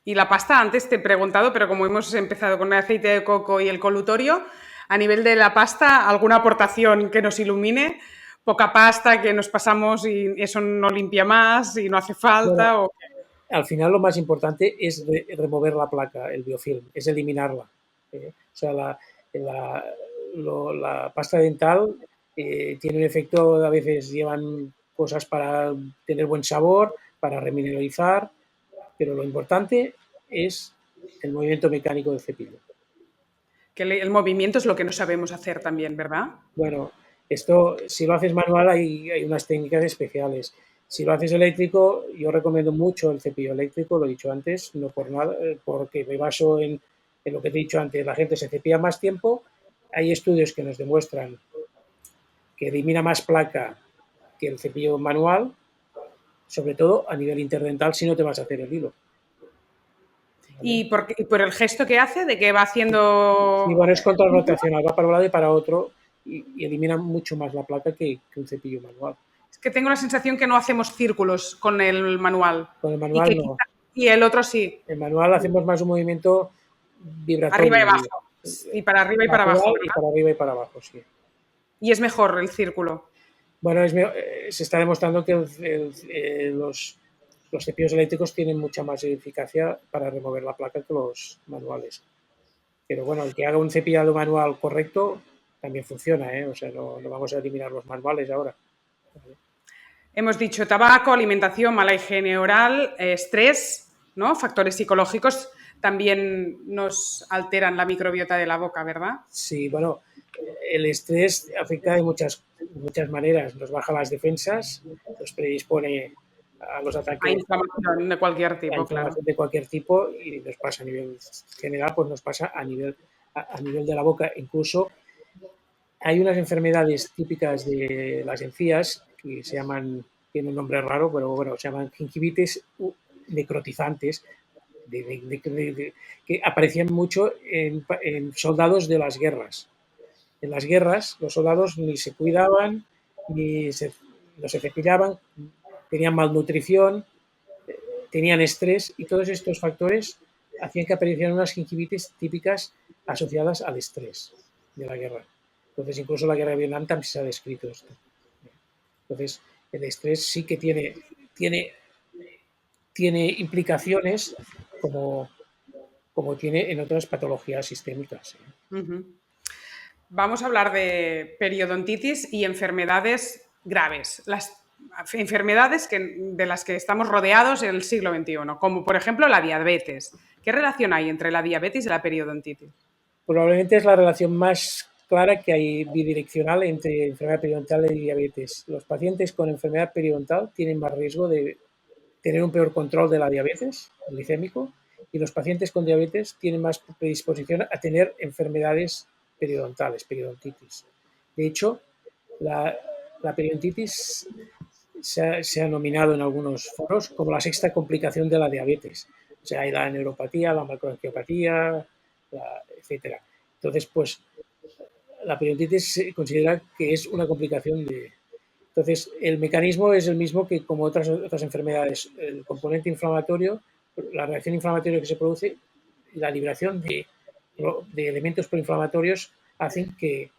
Y la pasta, antes te he preguntado, pero como hemos empezado con el aceite de coco y el colutorio, a nivel de la pasta, ¿alguna aportación que nos ilumine? ¿Poca pasta que nos pasamos y eso no limpia más y no hace Bueno, falta? al final lo más importante es remover la placa, el biofilm, es eliminarla. O sea, la, la pasta dental tiene un efecto, a veces llevan cosas para tener buen sabor, para remineralizar, pero lo importante es el movimiento mecánico del cepillo. Que el movimiento es lo que no sabemos hacer también, ¿verdad? Bueno, esto, si lo haces manual, hay unas técnicas especiales. Si lo haces eléctrico, yo recomiendo mucho el cepillo eléctrico, lo he dicho antes, no por nada, porque me baso en lo que te he dicho antes. La gente se cepilla más tiempo. Hay estudios que nos demuestran que elimina más placa que el cepillo manual, sobre todo a nivel interdental si no te vas a hacer el hilo. ¿Vale? Y por el gesto que hace, de que va Y haciendo. bueno, es contrarrotacional, va para un lado y para otro y elimina mucho más la placa que un cepillo manual. Es que tengo la sensación que no hacemos círculos con el manual. Con el Y manual que no. quizá, y el otro sí, En manual hacemos más un movimiento arriba y vibratorio, abajo. Y para arriba y para abajo, lateral y ¿verdad? para arriba y para abajo, sí. Y es mejor el círculo. Bueno, se está demostrando que los cepillos eléctricos tienen mucha más eficacia para remover la placa que los manuales. Pero bueno, el que haga un cepillado manual correcto también funciona, ¿eh? O sea, no vamos a eliminar los manuales ahora. Hemos dicho tabaco, alimentación, mala higiene oral, estrés, ¿no? Factores psicológicos también nos alteran la microbiota de la boca, ¿verdad? Sí, bueno, el estrés afecta de muchas maneras. Nos baja las defensas, nos predispone a los Hay ataques, inflamación de cualquier a tipo, claro. inflamación de cualquier tipo y nos pasa a nivel general, pues nos pasa a nivel de la boca. Incluso hay unas enfermedades típicas de las encías que se llaman, tiene un nombre raro, pero bueno, se llaman gingivitis necrotizantes, que aparecían mucho en soldados de las guerras. En las guerras los soldados ni se cuidaban, ni se, no se cepillaban, tenían malnutrición, tenían estrés y todos estos factores hacían que aparecieran unas gingivitis típicas asociadas al estrés de la guerra. Entonces, incluso la guerra de Vietnam también se ha descrito esto. Entonces, el estrés sí que tiene, tiene implicaciones como, como tiene en otras patologías sistémicas. Uh-huh. Vamos a hablar de periodontitis y enfermedades graves. Las enfermedades de las que estamos rodeados en el siglo XXI, como por ejemplo la diabetes. ¿Qué relación hay entre la diabetes y la periodontitis? Probablemente es la relación más clara que hay bidireccional entre enfermedad periodontal y diabetes. Los pacientes con enfermedad periodontal tienen más riesgo de tener un peor control de la diabetes glicémico y los pacientes con diabetes tienen más predisposición a tener enfermedades periodontales, periodontitis. De hecho, la, la periodontitis se ha nominado en algunos foros como la sexta complicación de la diabetes. O sea, hay la neuropatía, la macroangiopatía, etcétera. Entonces, pues la periodontitis se considera que es una complicación de... Entonces, el mecanismo es el mismo que como otras enfermedades. El componente inflamatorio, la reacción inflamatoria que se produce y la liberación de elementos proinflamatorios hacen que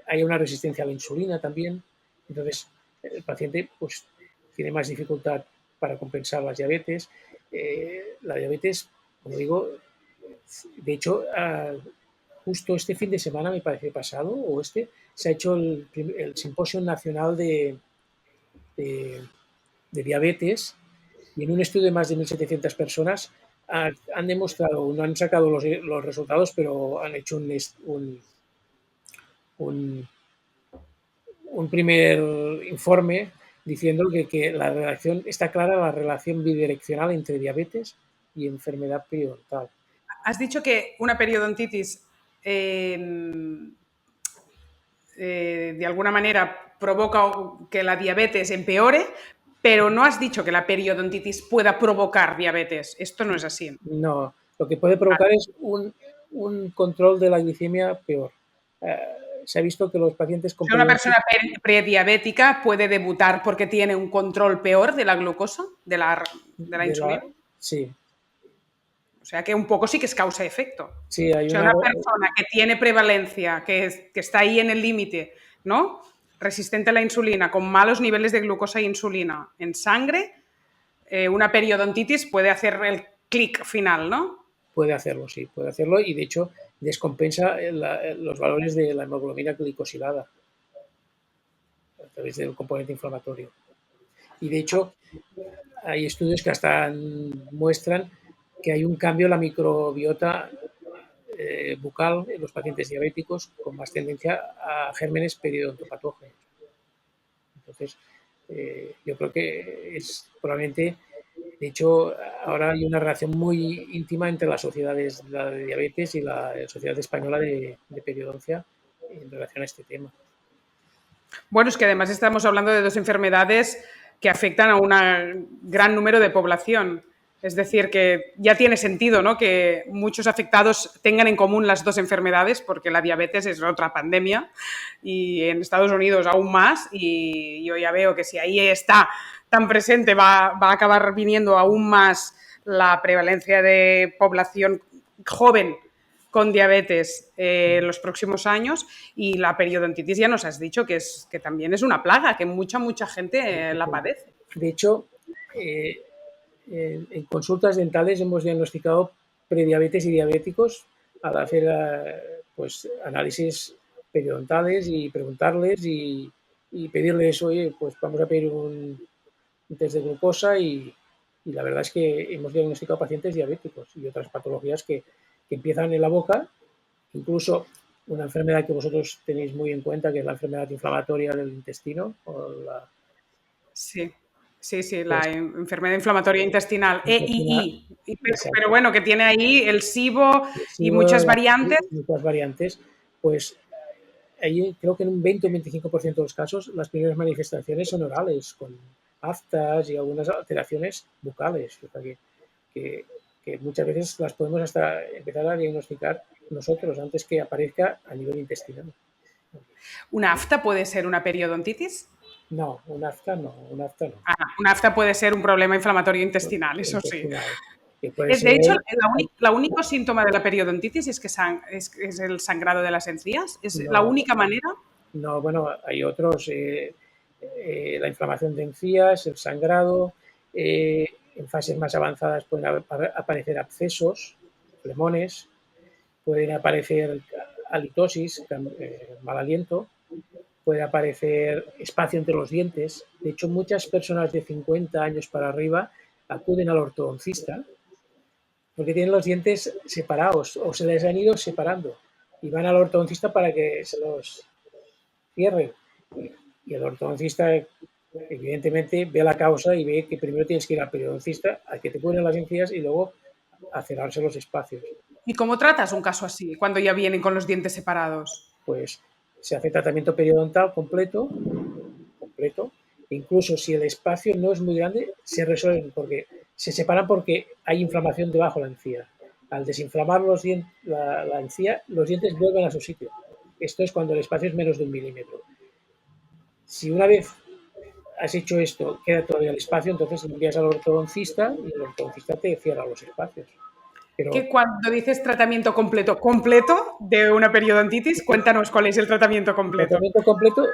haya una resistencia a la insulina también. Entonces, el paciente pues, tiene más dificultad para compensar las diabetes. La diabetes, como digo, de hecho, justo este fin de semana, me parece pasado, o se ha hecho el Simposio Nacional de, de Diabetes y en un estudio de más de 1.700 personas han demostrado, no han sacado los resultados, pero han hecho un, un primer informe diciendo que la relación, está clara la relación bidireccional entre diabetes y enfermedad periodontal. Has dicho que una periodontitis de alguna manera provoca que la diabetes empeore, pero no has dicho que la periodontitis pueda provocar diabetes. Esto no es así. No, lo que puede provocar es un control de la glicemia peor. Se ha visto que los pacientes O con sea, una periodontitis, persona prediabética puede debutar porque tiene un control peor de la glucosa, de la de la, insulina. sí, O sea que un poco sí que es causa-efecto. sí, O sea, una persona que tiene prevalencia, que está ahí en el límite, ¿no? Resistente a la insulina, con malos niveles de glucosa e insulina en sangre, una periodontitis puede hacer el clic final, ¿no? puede hacerlo, sí, puede hacerlo y de hecho descompensa los valores de la hemoglobina glicosilada a través del componente inflamatorio. Y de hecho hay estudios que hasta muestran que hay un cambio en la microbiota bucal en los pacientes diabéticos con más tendencia a gérmenes periodontopatógenos. Entonces, yo creo que es probablemente, de hecho, ahora hay una relación muy íntima entre las sociedades la de diabetes y la Sociedad Española de Periodoncia en relación a este tema. Bueno, es que además estamos hablando de dos enfermedades que afectan a un gran número de población. Es decir, que ya tiene sentido, ¿no?, que muchos afectados tengan en común las dos enfermedades, porque la diabetes es otra pandemia y en Estados Unidos aún más. Y yo ya veo que si ahí está tan presente va a acabar viniendo aún más la prevalencia de población joven con diabetes en los próximos años, y la periodontitis ya nos has dicho que también es una plaga, que mucha gente la padece. De hecho, eh, en consultas dentales hemos diagnosticado prediabetes y diabéticos al hacer pues, análisis periodontales y preguntarles y y pedirles, oye, pues vamos a pedir un test de glucosa y la verdad es que hemos diagnosticado pacientes diabéticos y otras patologías que empiezan en la boca, incluso una enfermedad que vosotros tenéis muy en cuenta, que es la enfermedad inflamatoria del intestino, Sí, sí, sí, pues, la enfermedad inflamatoria intestinal, intestinal, EII, pero exacto, bueno, que tiene ahí el SIBO y lesivo, muchas variantes. muchas variantes, pues ahí creo que en un 20 o 25% de los casos las primeras manifestaciones son orales, con aftas y algunas alteraciones bucales, o sea que, que muchas veces las podemos hasta empezar a diagnosticar nosotros antes que aparezca a nivel intestinal. ¿Una afta puede ser una periodontitis? No, un afta no, un afta no, Ah, una afta puede ser un problema inflamatorio intestinal, eso sí. intestinal, que puede De hecho, ser, el único síntoma de la periodontitis es que es el sangrado de las encías. ¿Es la no, única manera? no, bueno, hay otros, la inflamación de encías, el sangrado, en fases más avanzadas pueden aparecer abscesos, flemones, pueden aparecer halitosis, mal aliento, puede aparecer espacio entre los dientes. De hecho, muchas personas de 50 años para arriba acuden al ortodoncista porque tienen los dientes separados o se les han ido separando y van al ortodoncista para que se los cierren. Y el ortodoncista, evidentemente, ve la causa y ve que primero tienes que ir al periodoncista a que te curen las encías y luego a cerrarse los espacios. ¿Y cómo tratas un caso así, cuando ya vienen con los dientes separados? Pues se hace tratamiento periodontal completo, completo. Incluso si el espacio no es muy grande, se resuelven porque se separan porque hay inflamación debajo de la encía. Al desinflamar la encía, los dientes vuelven a su sitio. Esto es cuando el espacio es menos de 1 milímetro. Si una vez has hecho esto, queda todavía el espacio, entonces lo envías al ortodoncista y el ortodoncista te cierra los espacios. Pero Que cuando dices tratamiento completo, completo de una periodontitis, cuéntanos cuál es el tratamiento el completo. tratamiento completo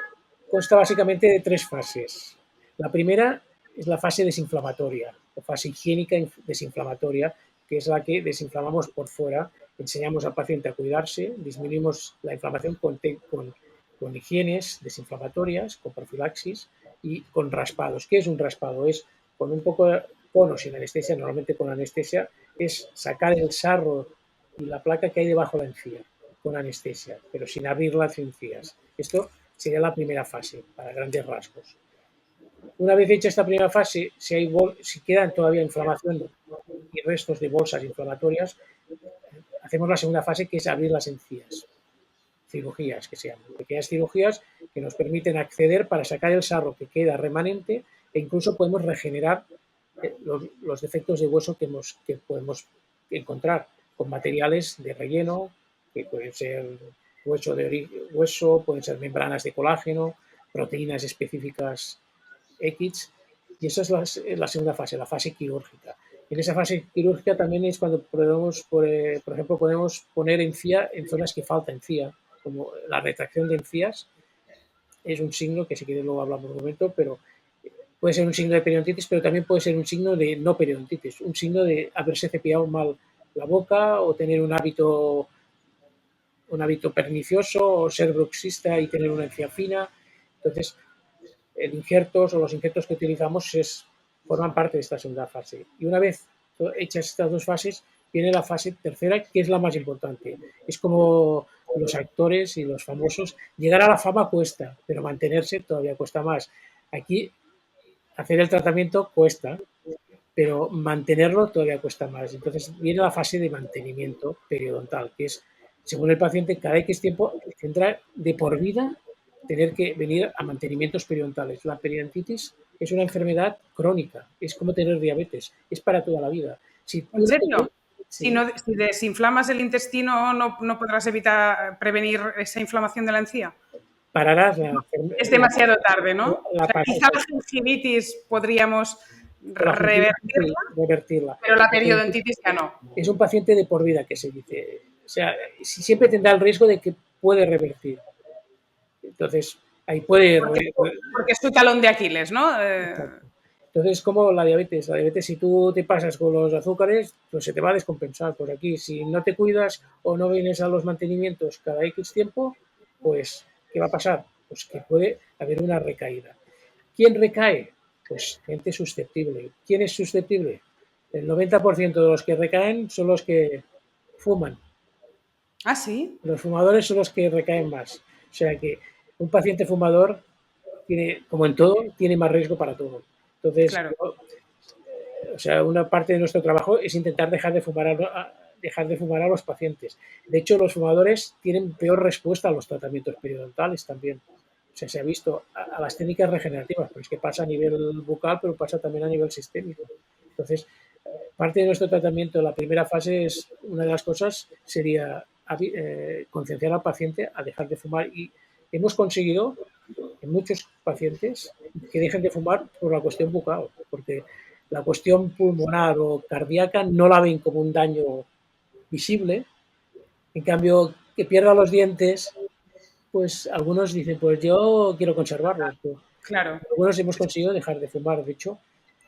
consta básicamente de 3 fases. La primera es la fase desinflamatoria o fase higiénica desinflamatoria, que es la que desinflamamos por fuera, enseñamos al paciente a cuidarse, disminuimos la inflamación con higienes desinflamatorias, con profilaxis y con raspados. ¿Qué es un raspado? Es con un poco con o sin anestesia, normalmente con anestesia, es sacar el sarro y la placa que hay debajo de la encía con anestesia, pero sin abrir las encías. Esto sería la primera fase, para grandes rasgos. Una vez hecha esta primera fase, si quedan todavía inflamación y restos de bolsas inflamatorias, hacemos la segunda fase, que es abrir las encías. Cirugías, que sean pequeñas cirugías que nos permiten acceder para sacar el sarro que queda remanente e incluso podemos regenerar los defectos de hueso que podemos encontrar con materiales de relleno, que pueden ser hueso, pueden ser membranas de colágeno, proteínas específicas X, y esa es la segunda fase, la fase quirúrgica. En esa fase quirúrgica también es cuando podemos, por ejemplo, podemos poner encía en zonas que falta encía, como la retracción de encías es un signo que si quieres luego hablamos un momento, pero puede ser un signo de periodontitis, pero también puede ser un signo de no periodontitis, un signo de haberse cepillado mal la boca o tener un hábito pernicioso o ser bruxista y tener una encía fina. Entonces, el injertos o los injertos que utilizamos forman parte de esta segunda fase. Y una vez hechas estas 2 fases, viene la fase tercera, que es la más importante. Es como los actores y los famosos. Llegar a la fama cuesta, pero mantenerse todavía cuesta más. Aquí hacer el tratamiento cuesta, pero mantenerlo todavía cuesta más. Entonces viene la fase de mantenimiento periodontal, que es, según el paciente, cada X tiempo tendrá de por vida tener que venir a mantenimientos periodontales. La periodontitis es una enfermedad crónica, es como tener diabetes, es para toda la vida. Si ¿En tú serio? Si, sí, no, si desinflamas el intestino, no podrás evitar prevenir esa inflamación de la encía. pararás Es demasiado tarde, ¿no? O sea, quizá la exacto, gingivitis podríamos la gingivitis revertirla, revertirla. pero la La periodontitis periodontitis ya no. es un paciente de por vida que se dice. O sea, siempre tendrá el riesgo de que puede revertir. Entonces, ahí puede. Porque es tu talón de Aquiles, ¿no? Exacto. Entonces, como la diabetes, si tú te pasas con los azúcares, pues se te va a descompensar. Por aquí, si no te cuidas o no vienes a los mantenimientos cada X tiempo, pues, ¿qué va a pasar? pues que puede haber una recaída. ¿Quién recae? Pues gente susceptible. ¿Quién es susceptible? El 90% de los que recaen son los que fuman. Ah, sí, Los fumadores son los que recaen más. O sea que un paciente fumador tiene, como en todo, tiene más riesgo para todo. Entonces, claro. o sea, una parte de nuestro trabajo es intentar dejar de fumar a los pacientes. De hecho, los fumadores tienen peor respuesta a los tratamientos periodontales también. O sea, se ha visto a las técnicas regenerativas, pero es que pasa a nivel bucal, pero pasa también a nivel sistémico. Entonces, parte de nuestro tratamiento, la primera fase es, una de las cosas sería concienciar al paciente a dejar de fumar y hemos conseguido en muchos pacientes que dejen de fumar por la cuestión bucal, porque la cuestión pulmonar o cardíaca no la ven como un daño visible, en cambio que pierda los dientes, pues algunos dicen, pues yo quiero conservarlos. Pero Claro. algunos hemos conseguido dejar de fumar, de hecho,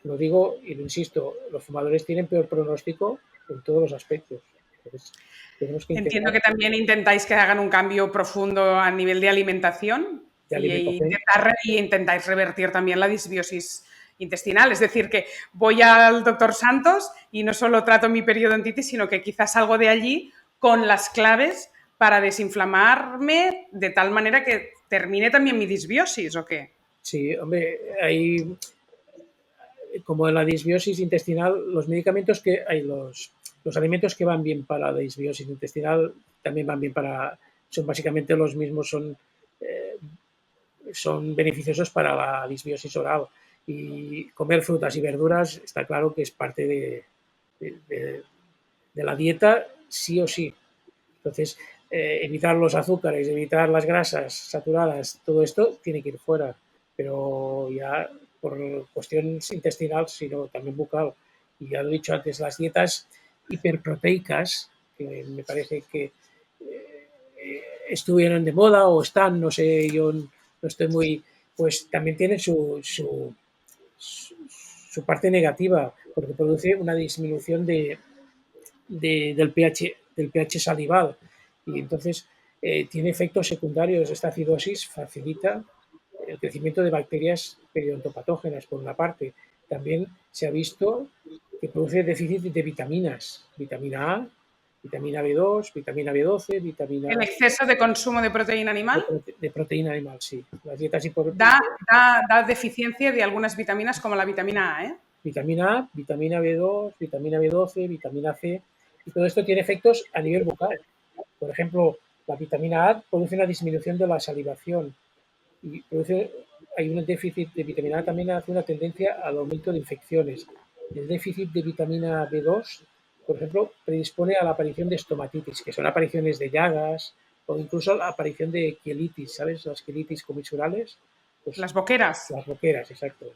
lo digo y lo insisto, los fumadores tienen peor pronóstico en todos los aspectos. Entonces, tenemos que Entiendo intentar que también intentáis que hagan un cambio profundo a nivel de alimentación de y alimentación. intentáis revertir también la disbiosis intestinal. Es decir, que voy al doctor Santos y no solo trato mi periodontitis, sino que quizás salgo de allí con las claves para desinflamarme de tal manera que termine también mi disbiosis, ¿o qué? Sí, hombre, hay como en la disbiosis intestinal, los medicamentos que hay, los alimentos que van bien para la disbiosis intestinal también van bien para, son básicamente los mismos, eh, son beneficiosos para la disbiosis oral. Y comer frutas y verduras está claro que es parte de, de la dieta sí o sí. Entonces, evitar los azúcares, evitar las grasas saturadas, todo esto tiene que ir fuera. Pero ya por cuestión intestinal, sino también bucal. Y ya lo he dicho antes, las dietas hiperproteicas, que me parece que estuvieron de moda o están, no sé, yo no estoy muy, pues también tienen su parte negativa, porque produce una disminución del pH salival. Y entonces tiene efectos secundarios. Esta acidosis facilita el crecimiento de bacterias periodontopatógenas, por una parte. También se ha visto que produce déficit de vitaminas, vitamina A, vitamina B2, vitamina B12, El vitamina exceso de consumo de proteína animal de proteína animal, sí. Las dietas da deficiencia de algunas vitaminas como la vitamina A, ¿eh? vitamina A, vitamina B2, vitamina B12, vitamina C, y todo esto tiene efectos a nivel bucal. Por ejemplo, la vitamina A produce una disminución de la salivación y hay un déficit de vitamina A también hace una tendencia al aumento de infecciones. El déficit de vitamina B2, por ejemplo, predispone a la aparición de estomatitis, que son apariciones de llagas o incluso la aparición de quielitis, ¿sabes? Las quielitis comisurales, pues Las boqueras. las boqueras, exacto,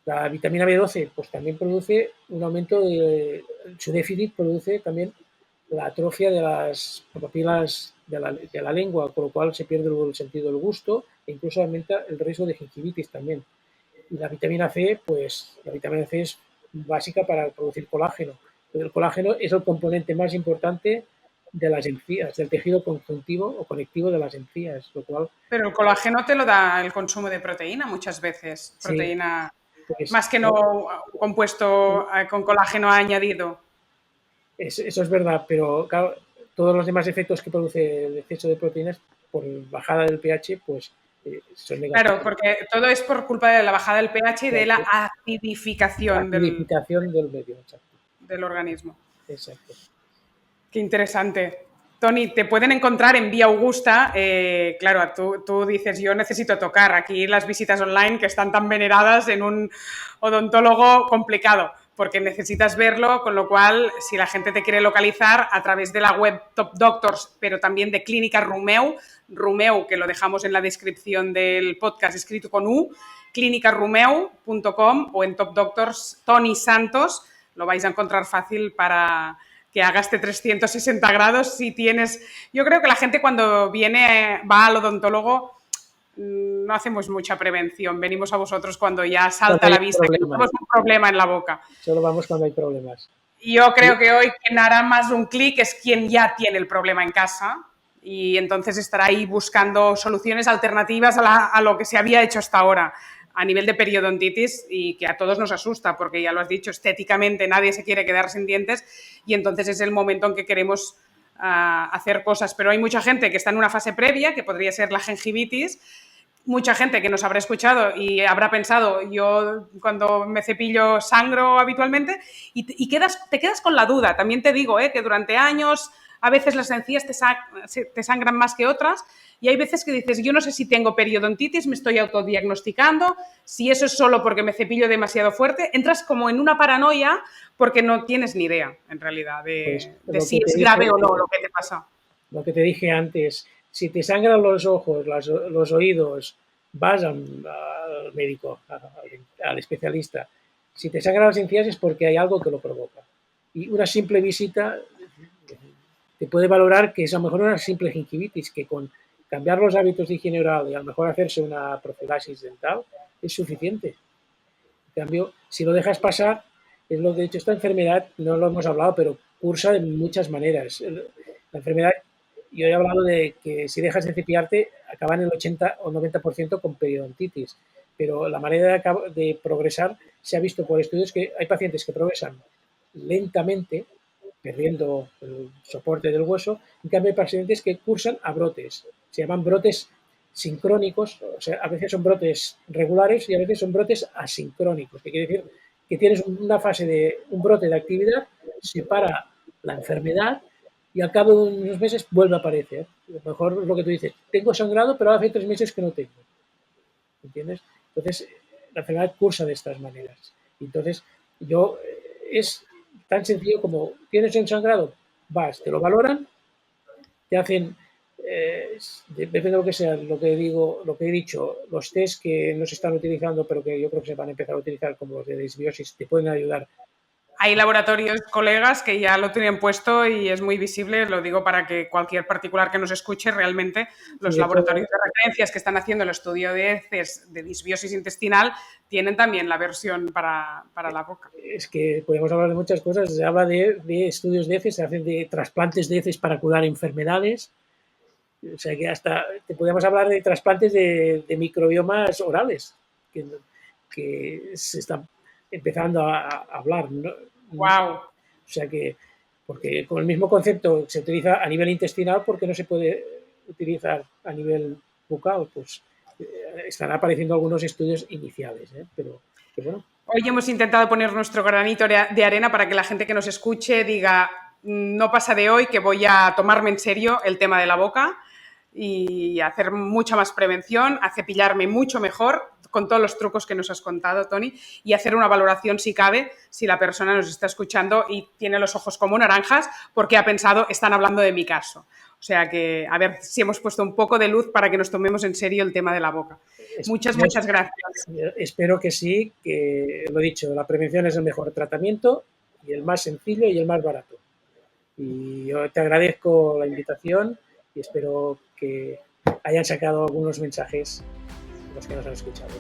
la vitamina B12 pues también produce un aumento su déficit produce también la atrofia de las papilas de la lengua, con lo cual se pierde el sentido del gusto e incluso aumenta el riesgo de gingivitis también. Y la vitamina C, pues la vitamina C es básica para producir colágeno. Pero el colágeno es el componente más importante de las encías, del tejido conjuntivo o conectivo de las encías, lo cual Pero el colágeno te lo da el consumo de proteína muchas veces. sí, Proteína pues más que no compuesto con colágeno añadido. eso es verdad, pero claro, todos los demás efectos que produce el exceso de proteínas por bajada del pH, pues son Claro, negativos. porque todo es por culpa de la bajada del pH y de la Exacto. La acidificación acidificación del medio, exacto. del organismo. Exacto. Qué interesante. Tony, te pueden encontrar en Vía Augusta. Claro, tú dices, yo necesito tocar. Aquí las visitas online que están tan veneradas en un odontólogo complicado, porque necesitas verlo, con lo cual, si la gente te quiere localizar a través de la web Top Doctors, pero también de Clínica Rumeu, Rumeu, que lo dejamos en la descripción del podcast escrito con U, clinicarumeu.com o en Top Doctors Tony Santos, lo vais a encontrar fácil para que haga este 360 grados si tienes... Yo creo que la gente cuando va al odontólogo no hacemos mucha prevención, venimos a vosotros cuando ya salta Cuando a hay la un vista que problema, tenemos un problema en la boca. solo vamos cuando hay problemas. Y yo Y, creo que hoy quien hará más de un clic es quien ya tiene el problema en casa y entonces estará ahí buscando soluciones alternativas a lo que se había hecho hasta ahora a nivel de periodontitis, y que a todos nos asusta porque, ya lo has dicho, estéticamente nadie se quiere quedar sin dientes, y entonces es el momento en que queremos hacer cosas. Pero hay mucha gente que está en una fase previa, que podría ser la gingivitis, mucha gente que nos habrá escuchado y habrá pensado, yo cuando me cepillo sangro habitualmente, y te quedas con la duda. También te digo que durante años a veces las encías te sangran más que otras, y hay veces que dices, yo no sé si tengo periodontitis, me estoy autodiagnosticando, si eso es solo porque me cepillo demasiado fuerte. Entras como en una paranoia porque no tienes ni idea, en realidad, de si es grave o no lo que te pasa. Lo que te dije antes, si te sangran los ojos, los oídos, vas al médico, al especialista. Si te sangran las encías es porque hay algo que lo provoca. Y una simple visita te puede valorar que es a lo mejor una simple gingivitis, que con cambiar los hábitos de higiene oral y a lo mejor hacerse una profilaxis dental es suficiente. En cambio, si lo dejas pasar, es lo que he dicho, esta enfermedad, no lo hemos hablado, pero cursa de muchas maneras. La enfermedad, yo he hablado de que si dejas de cepillarte, acaban el 80 o 90% con periodontitis, pero la manera de progresar se ha visto por estudios que hay pacientes que progresan lentamente, perdiendo el soporte del hueso. En cambio, hay pacientes que cursan a brotes. Se llaman brotes sincrónicos, o sea, a veces son brotes regulares y a veces son brotes asincrónicos, que quiere decir que tienes una fase de un brote de actividad, se para la enfermedad y al cabo de unos meses vuelve a aparecer. A lo mejor es lo que tú dices, tengo sangrado, pero hace 3 meses que no tengo. ¿Entiendes? Entonces, la enfermedad cursa de estas maneras. Entonces, es tan sencillo como, ¿tienes un sangrado? Vas, te lo valoran, te hacen, depende de lo que sea, lo que he dicho, los test que no se están utilizando, pero que yo creo que se van a empezar a utilizar, como los de disbiosis, te pueden ayudar. Hay laboratorios, colegas, que ya lo tienen puesto y es muy visible, lo digo para que cualquier particular que nos escuche, realmente los laboratorios de referencias que están haciendo el estudio de heces de disbiosis intestinal tienen también la versión para la boca. Es que podemos hablar de muchas cosas, se habla de estudios de heces, se hacen de trasplantes de heces para curar enfermedades, o sea que hasta te podemos hablar de trasplantes de microbiomas orales, que se están empezando a hablar, ¿no? ¡Wow! O sea que, porque con el mismo concepto se utiliza a nivel intestinal, porque no se puede utilizar a nivel bucal, pues están apareciendo algunos estudios iniciales, pero bueno. Hoy hemos intentado poner nuestro granito de arena para que la gente que nos escuche diga, no pasa de hoy, que voy a tomarme en serio el tema de la boca y hacer mucha más prevención, a cepillarme mucho mejor, con todos los trucos que nos has contado, Toni, y hacer una valoración, si cabe, si la persona nos está escuchando y tiene los ojos como naranjas, porque ha pensado, están hablando de mi caso. O sea que, a ver si hemos puesto un poco de luz para que nos tomemos en serio el tema de la boca. Muchas gracias. Espero que sí, que lo he dicho, la prevención es el mejor tratamiento y el más sencillo y el más barato. Y yo te agradezco la invitación y espero que hayan sacado algunos mensajes los que nos han escuchado.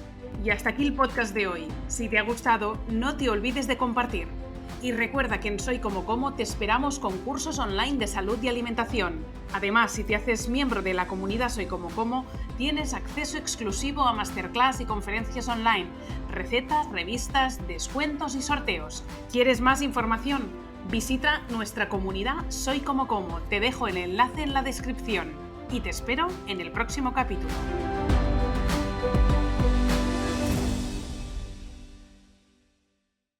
Y hasta aquí el podcast de hoy. Si te ha gustado, no te olvides de compartir. Y recuerda que en Soy Como Como te esperamos con cursos online de salud y alimentación. Además, si te haces miembro de la comunidad Soy Como Como, tienes acceso exclusivo a masterclass y conferencias online, recetas, revistas, descuentos y sorteos. ¿Quieres más información? Visita nuestra comunidad Soy Como Como. Te dejo el enlace en la descripción. Y te espero en el próximo capítulo.